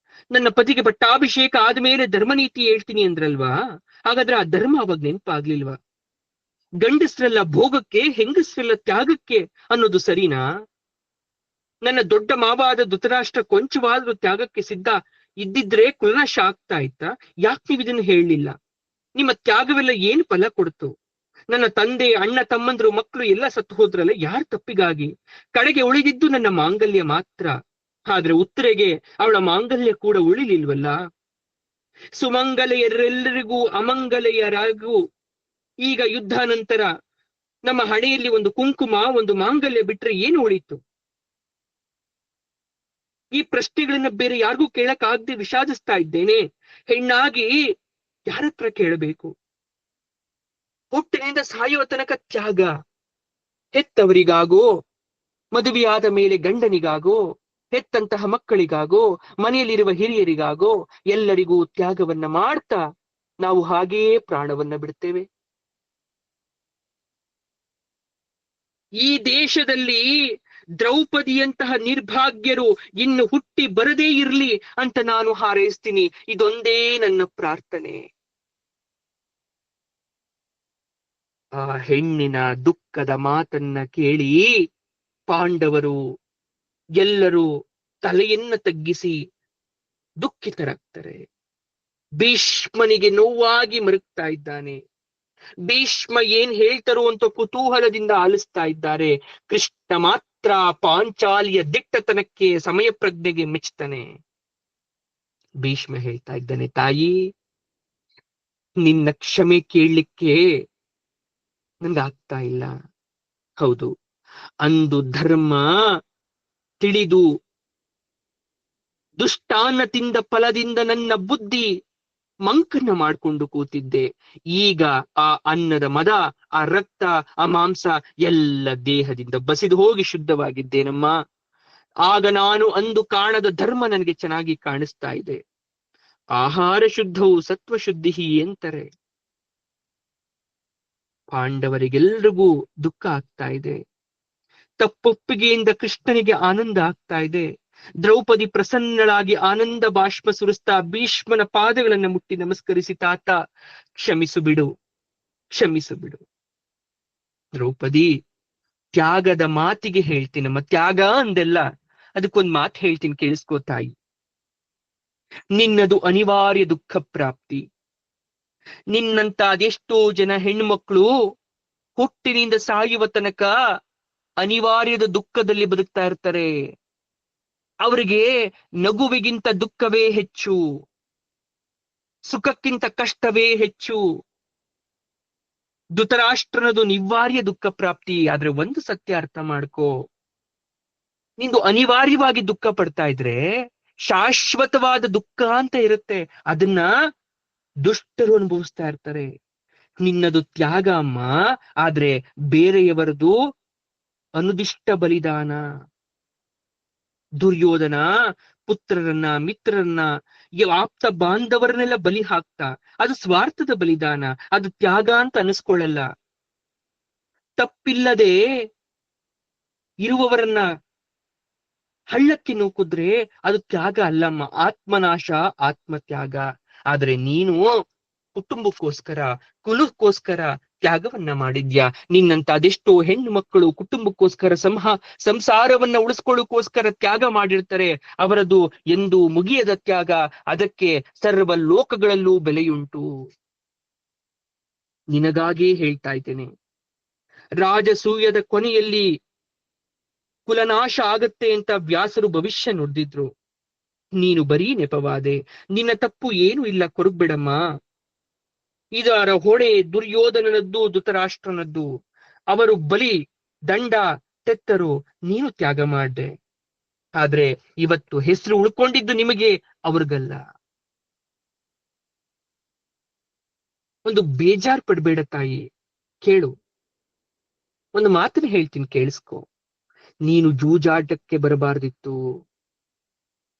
ನನ್ನ ಪತಿಗೆ ಪಟ್ಟಾಭಿಷೇಕ ಆದ್ಮೇಲೆ ಧರ್ಮನೀತಿ ಹೇಳ್ತೀನಿ ಅಂದ್ರಲ್ವಾ, ಹಾಗಾದ್ರೆ ಆ ಧರ್ಮ ಅವಾಗ ನೆನಪಾಗ್ಲಿಲ್ವಾ? ಗಂಡಸ್ರೆಲ್ಲ ಭೋಗಕ್ಕೆ, ಹೆಂಗಸ್ರೆಲ್ಲ ತ್ಯಾಗಕ್ಕೆ ಅನ್ನೋದು ಸರಿನಾ? ನನ್ನ ದೊಡ್ಡ ಮಾವಾದ ಧೃತರಾಷ್ಟ್ರ ಕೊಂಚವಾದ್ರೂ ತ್ಯಾಗಕ್ಕೆ ಸಿದ್ಧ ಇದ್ದಿದ್ರೆ ಕುಲನಾಶ ಆಗ್ತಾ ಇತ್ತ? ಯಾಕೆ ನೀವು ಇದನ್ನು ಹೇಳಲಿಲ್ಲ? ನಿಮ್ಮ ತ್ಯಾಗವೆಲ್ಲ ಏನು ಫಲ ಕೊಡ್ತು? ನನ್ನ ತಂದೆ, ಅಣ್ಣ ತಮ್ಮಂದ್ರು, ಮಕ್ಕಳು ಎಲ್ಲ ಸತ್ತು ಹೋದ್ರಲ್ಲ, ಯಾರ ತಪ್ಪಿಗಾಗಿ? ಕಡೆಗೆ ಉಳಿದಿದ್ದು ನನ್ನ ಮಾಂಗಲ್ಯ ಮಾತ್ರ. ಆದ್ರೆ ಉತ್ತರೆಗೆ ಅವಳ ಮಾಂಗಲ್ಯ ಕೂಡ ಉಳಿಲಿಲ್ವಲ್ಲ. ಸುಮಂಗಲೆಯರೆಲ್ಲರಿಗೂ ಅಮಂಗಲೆಯರಾಗೂ ಈಗ ಯುದ್ಧ ನಂತರ ನಮ್ಮ ಹಣೆಯಲ್ಲಿ ಒಂದು ಕುಂಕುಮ, ಒಂದು ಮಾಂಗಲ್ಯ ಬಿಟ್ರೆ ಏನು ಉಳಿತು? ಈ ಪ್ರಶ್ನೆಗಳನ್ನ ಬೇರೆ ಯಾರಿಗೂ ಕೇಳಕ್ಕಾಗದೆ ವಿಷಾದಿಸ್ತಾ ಇದ್ದೇನೆ. ಹೆಣ್ಣಾಗಿ ಯಾರತ್ರ ಕೇಳಬೇಕು? ಹುಟ್ಟಿನಿಂದ ಸಾಯುವ ತನಕ ತ್ಯಾಗ. ಹೆತ್ತವರಿಗಾಗೋ, ಮದುವೆಯಾದ ಮೇಲೆ ಗಂಡನಿಗಾಗೋ, ಹೆತ್ತಂತಹ ಮಕ್ಕಳಿಗಾಗೋ, ಮನೆಯಲ್ಲಿರುವ ಹಿರಿಯರಿಗಾಗೋ ಎಲ್ಲರಿಗೂ ತ್ಯಾಗವನ್ನ ಮಾಡ್ತಾ ನಾವು ಹಾಗೆಯೇ ಪ್ರಾಣವನ್ನ ಬಿಡ್ತೇವೆ. ಈ ದೇಶದಲ್ಲಿ ದ್ರೌಪದಿಯಂತಹ ನಿರ್ಭಾಗ್ಯರು ಇನ್ನು ಹುಟ್ಟಿ ಬರದೇ ಇರ್ಲಿ ಅಂತ ನಾನು ಹಾರೈಸ್ತೀನಿ. ಇದೊಂದೇ ನನ್ನ ಪ್ರಾರ್ಥನೆ. ಆ ಹೆಣ್ಣಿನ ದುಃಖದ ಮಾತನ್ನ ಕೇಳಿ ಪಾಂಡವರು ಎಲ್ಲರೂ ತಲೆಯನ್ನ ತಗ್ಗಿಸಿ ದುಃಖಿತರಾಗ್ತಾರೆ. ಭೀಷ್ಮನಿಗೆ ನೋವಾಗಿ ಮರುಗ್ತಾ ಇದ್ದಾನೆ. ಭೀಷ್ಮ ಏನ್ ಹೇಳ್ತಾರೋ ಅಂತ ಕುತೂಹಲದಿಂದ ಆಲಿಸ್ತಾ ಇದ್ದಾರೆ. ಕೃಷ್ಣ ಮಾತ್ರ ಪಾಂಚಾಲಿಯ ದಿಟ್ಟತನಕ್ಕೆ, ಸಮಯ ಪ್ರಜ್ಞೆಗೆ ಮೆಚ್ತಾನೆ. ಭೀಷ್ಮ ಹೇಳ್ತಾ ಇದ್ದಾನೆ, ತಾಯಿ, ನಿನ್ನ ಕ್ಷಮೆ ಕೇಳಲಿಕ್ಕೆ ನಂಗಾಗ್ತಾ ಇಲ್ಲ. ಹೌದು, ಅಂದು ಧರ್ಮ ತಿಳಿದು ದುಷ್ಟಾನ್ನ ತಿಂದ ಫಲದಿಂದ ನನ್ನ ಬುದ್ಧಿ ಮಂಕನ್ನ ಮಾಡ್ಕೊಂಡು ಕೂತಿದ್ದೆ. ಈಗ ಆ ಅನ್ನದ ಮದ, ಆ ರಕ್ತ, ಆ ಮಾಂಸ ಎಲ್ಲ ದೇಹದಿಂದ ಬಸಿದು ಹೋಗಿ ಶುದ್ಧವಾಗಿದ್ದೇನಮ್ಮ. ಆಗ ನಾನು ಅಂದು ಕಾಣದ ಧರ್ಮ ನನಗೆ ಚೆನ್ನಾಗಿ ಕಾಣಿಸ್ತಾ ಇದೆ. ಆಹಾರ ಶುದ್ಧವು ಸತ್ವ ಶುದ್ಧಿ ಅಂತಾರೆ. ಪಾಂಡವರಿಗೆಲ್ರಿಗೂ ದುಃಖ ಆಗ್ತಾ ಇದೆ. ತಪ್ಪೊಪ್ಪಿಗೆಯಿಂದ ಕೃಷ್ಣನಿಗೆ ಆನಂದ ಆಗ್ತಾ ಇದೆ. ದ್ರೌಪದಿ ಪ್ರಸನ್ನಳಾಗಿ ಆನಂದ ಬಾಷ್ಪ ಸುರಿಸ್ತಾ ಭೀಷ್ಮನ ಪಾದಗಳನ್ನು ಮುಟ್ಟಿ ನಮಸ್ಕರಿಸಿ, ತಾತ ಕ್ಷಮಿಸು ಬಿಡು, ಕ್ಷಮಿಸು ಬಿಡು. ದ್ರೌಪದಿ, ತ್ಯಾಗದ ಮಾತಿಗೆ ಹೇಳ್ತೀನಮ್ಮ. ತ್ಯಾಗ ಅಂದೆಲ್ಲ ಅದಕ್ಕೊಂದ್ ಮಾತು ಹೇಳ್ತೀನಿ, ಕೇಳಿಸ್ಕೋ ತಾಯಿ. ನಿನ್ನದು ಅನಿವಾರ್ಯ ದುಃಖ ಪ್ರಾಪ್ತಿ. ನಿನ್ನಂತ ಅದೆಷ್ಟೋ ಜನ ಹೆಣ್ಮಕ್ಳು ಹುಟ್ಟಿನಿಂದ ಸಾಯುವ ತನಕ ಅನಿವಾರ್ಯದ ದುಃಖದಲ್ಲಿ ಬದುಕ್ತಾ ಇರ್ತಾರೆ. ಅವರಿಗೆ ನಗುವಿಗಿಂತ ದುಃಖವೇ ಹೆಚ್ಚು, ಸುಖಕ್ಕಿಂತ ಕಷ್ಟವೇ ಹೆಚ್ಚು. ಧೃತರಾಷ್ಟ್ರನದು ನಿವಾರ್ಯ ದುಃಖ ಪ್ರಾಪ್ತಿ. ಆದ್ರೆ ಒಂದು ಸತ್ಯ ಅರ್ಥ ಮಾಡ್ಕೋ, ನಿಂದು ಅನಿವಾರ್ಯವಾಗಿ ದುಃಖ ಪಡ್ತಾ ಇದ್ರೆ ಶಾಶ್ವತವಾದ ದುಃಖ ಅಂತ ಇರುತ್ತೆ, ಅದನ್ನ ದುಷ್ಟರು ಅನುಭವಿಸ್ತಾ ಇರ್ತಾರೆ. ನಿನ್ನದು ತ್ಯಾಗ ಅಮ್ಮ, ಆದ್ರೆ ಬೇರೆಯವರದು ಅನುದಿಷ್ಟ ಬಲಿದಾನ. ದುರ್ಯೋಧನ ಪುತ್ರರನ್ನ, ಮಿತ್ರರನ್ನ, ಆಪ್ತ ಬಾಂಧವರನ್ನೆಲ್ಲ ಬಲಿ ಹಾಕ್ತಾ, ಅದು ಸ್ವಾರ್ಥದ ಬಲಿದಾನ, ಅದು ತ್ಯಾಗ ಅಂತ ಅನಿಸ್ಕೊಳ್ಳಲ್ಲ. ತಪ್ಪಿಲ್ಲದೆ ಇರುವವರನ್ನ ಹಳ್ಳಕ್ಕೆ ನೂಕಿದ್ರೆ ಅದು ತ್ಯಾಗ ಅಲ್ಲಮ್ಮ, ಆತ್ಮನಾಶ, ಆತ್ಮತ್ಯಾಗ. ಆದ್ರೆ ನೀನು ಕುಟುಂಬಕ್ಕೋಸ್ಕರ, ಕುಲಕ್ಕೋಸ್ಕರ ತ್ಯಾಗವನ್ನ ಮಾಡಿದ್ಯಾ. ನಿನ್ನಂತ ಅದೆಷ್ಟೋ ಹೆಣ್ಣು ಮಕ್ಕಳು ಕುಟುಂಬಕ್ಕೋಸ್ಕರ, ಸಂಸಾರವನ್ನ ಉಳಿಸ್ಕೊಳ್ಳೋಕೋಸ್ಕರ ತ್ಯಾಗ ಮಾಡಿರ್ತಾರೆ. ಅವರದು ಎಂದು ಮುಗಿಯದ ತ್ಯಾಗ. ಅದಕ್ಕೆ ಸರ್ವ ಲೋಕಗಳಲ್ಲೂ ಬೆಲೆಯುಂಟು. ನಿನಗಾಗೇ ಹೇಳ್ತಾ ಇದ್ದೇನೆ, ರಾಜಸೂಯದ ಕೊನೆಯಲ್ಲಿ ಕುಲನಾಶ ಆಗತ್ತೆ ಅಂತ ವ್ಯಾಸರು ಭವಿಷ್ಯ ನುಡಿದಿದ್ರು. ನೀನು ಬರೀ ನೆಪವಾದೆ. ನಿನ್ನ ತಪ್ಪು ಏನು ಇಲ್ಲ, ಕೊರಗ್ಬಿಡಮ್ಮ. ಇದರ ಹೊಣೆ ದುರ್ಯೋಧನನದ್ದು, ಧೃತರಾಷ್ಟ್ರನದ್ದು. ಅವರು ಬಲಿ ದಂಡ ತೆತ್ತರು, ನೀನು ತ್ಯಾಗ ಮಾಡ್ದೆ. ಆದ್ರೆ ಇವತ್ತು ಹೆಸರು ಉಳ್ಕೊಂಡಿದ್ದು ನಿಮಗೆ, ಅವ್ರಿಗಲ್ಲ. ಒಂದು ಬೇಜಾರ್ ಪಡ್ಬೇಡ ತಾಯಿ, ಕೇಳು. ಒಂದು ಮಾತನ್ನ ಹೇಳ್ತೀನಿ, ಕೇಳಿಸ್ಕೊ. ನೀನು ಜೂಜಾಟಕ್ಕೆ ಬರಬಾರ್ದಿತ್ತು.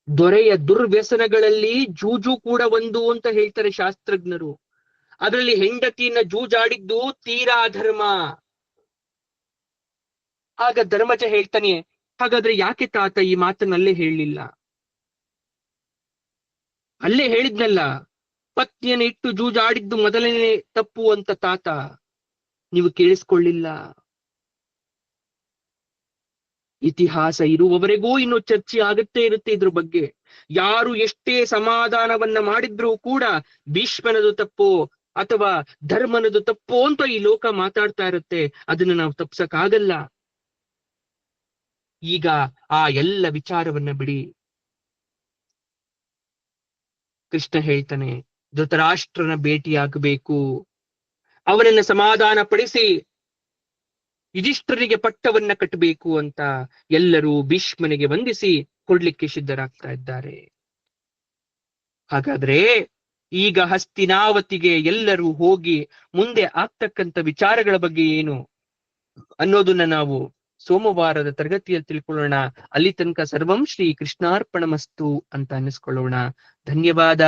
ದೊರೆಯ ದುರ್ವ್ಯಸನಗಳಲ್ಲಿ ಜೂಜು ಕೂಡ ಒಂದು ಅಂತ ಹೇಳ್ತಾರೆ ಶಾಸ್ತ್ರಜ್ಞರು. ಅದರಲ್ಲಿ ಹೆಂಡತಿಯನ್ನ ಜೂಜಾಡಿದ್ದು ತೀರಾ ಧರ್ಮ. ಆಗ ಧರ್ಮಜ ಹೇಳ್ತಾನೆ, ಹಾಗಾದ್ರೆ ಯಾಕೆ ತಾತ ಈ ಮಾತನ್ನಲ್ಲೇ ಹೇಳಲಿಲ್ಲ? ಅಲ್ಲೇ ಹೇಳಿದ್ನಲ್ಲ, ಪತ್ನಿಯನ್ನು ಇಟ್ಟು ಜೂಜಾಡಿದ್ದು ಮೊದಲನೇ ತಪ್ಪು ಅಂತ ತಾತ. ನೀವು ಕೇಳಿಸ್ಕೊಳ್ಳಿಲ್ಲ. ಇತಿಹಾಸ ಇರುವವರೆಗೂ ಇನ್ನು ಚರ್ಚೆ ಆಗುತ್ತೇ ಇರುತ್ತೆ ಇದ್ರ ಬಗ್ಗೆ. ಯಾರು ಎಷ್ಟೇ ಸಮಾಧಾನವನ್ನ ಮಾಡಿದ್ರೂ ಕೂಡ ಭೀಷ್ಮನದು ತಪ್ಪು ಅಥವಾ ಧರ್ಮನದು ತಪ್ಪು ಅಂತ ಈ ಲೋಕ ಮಾತಾಡ್ತಾ ಇರುತ್ತೆ. ಅದನ್ನ ನಾವು ತಪ್ಸಕ್ಕಾಗಲ್ಲ. ಈಗ ಆ ಎಲ್ಲ ವಿಚಾರವನ್ನ ಬಿಡಿ. ಕೃಷ್ಣ ಹೇಳ್ತಾನೆ, ಧೃತರಾಷ್ಟ್ರನ ಭೇಟಿಯಾಗಬೇಕು, ಅವನನ್ನ ಸಮಾಧಾನ ಪಡಿಸಿ ಯುಧಿಷ್ಠಿರನಿಗೆ ಪಟ್ಟವನ್ನ ಕಟ್ಟಬೇಕು ಅಂತ ಎಲ್ಲರೂ ಭೀಷ್ಮನಿಗೆ ವಂದಿಸಿ ಕೊಡ್ಲಿಕ್ಕೆ ಸಿದ್ಧರಾಗ್ತಾ ಇದ್ದಾರೆ. ಹಾಗಾದ್ರೆ ಈಗ ಹಸ್ತಿನಾವತಿಗೆ ಎಲ್ಲರೂ ಹೋಗಿ ಮುಂದೆ ಆಗ್ತಕ್ಕಂಥ ವಿಚಾರಗಳ ಬಗ್ಗೆ ಏನು ಅನ್ನೋದನ್ನ ನಾವು ಸೋಮವಾರದ ತರಗತಿಯಲ್ಲಿ ತಿಳ್ಕೊಳ್ಳೋಣ. ಅಲ್ಲಿ ತನಕ ಸರ್ವಂ ಶ್ರೀ ಕೃಷ್ಣಾರ್ಪಣಮಸ್ತು ಅಂತ ಅನ್ನಿಸ್ಕೊಳ್ಳೋಣ. ಧನ್ಯವಾದ.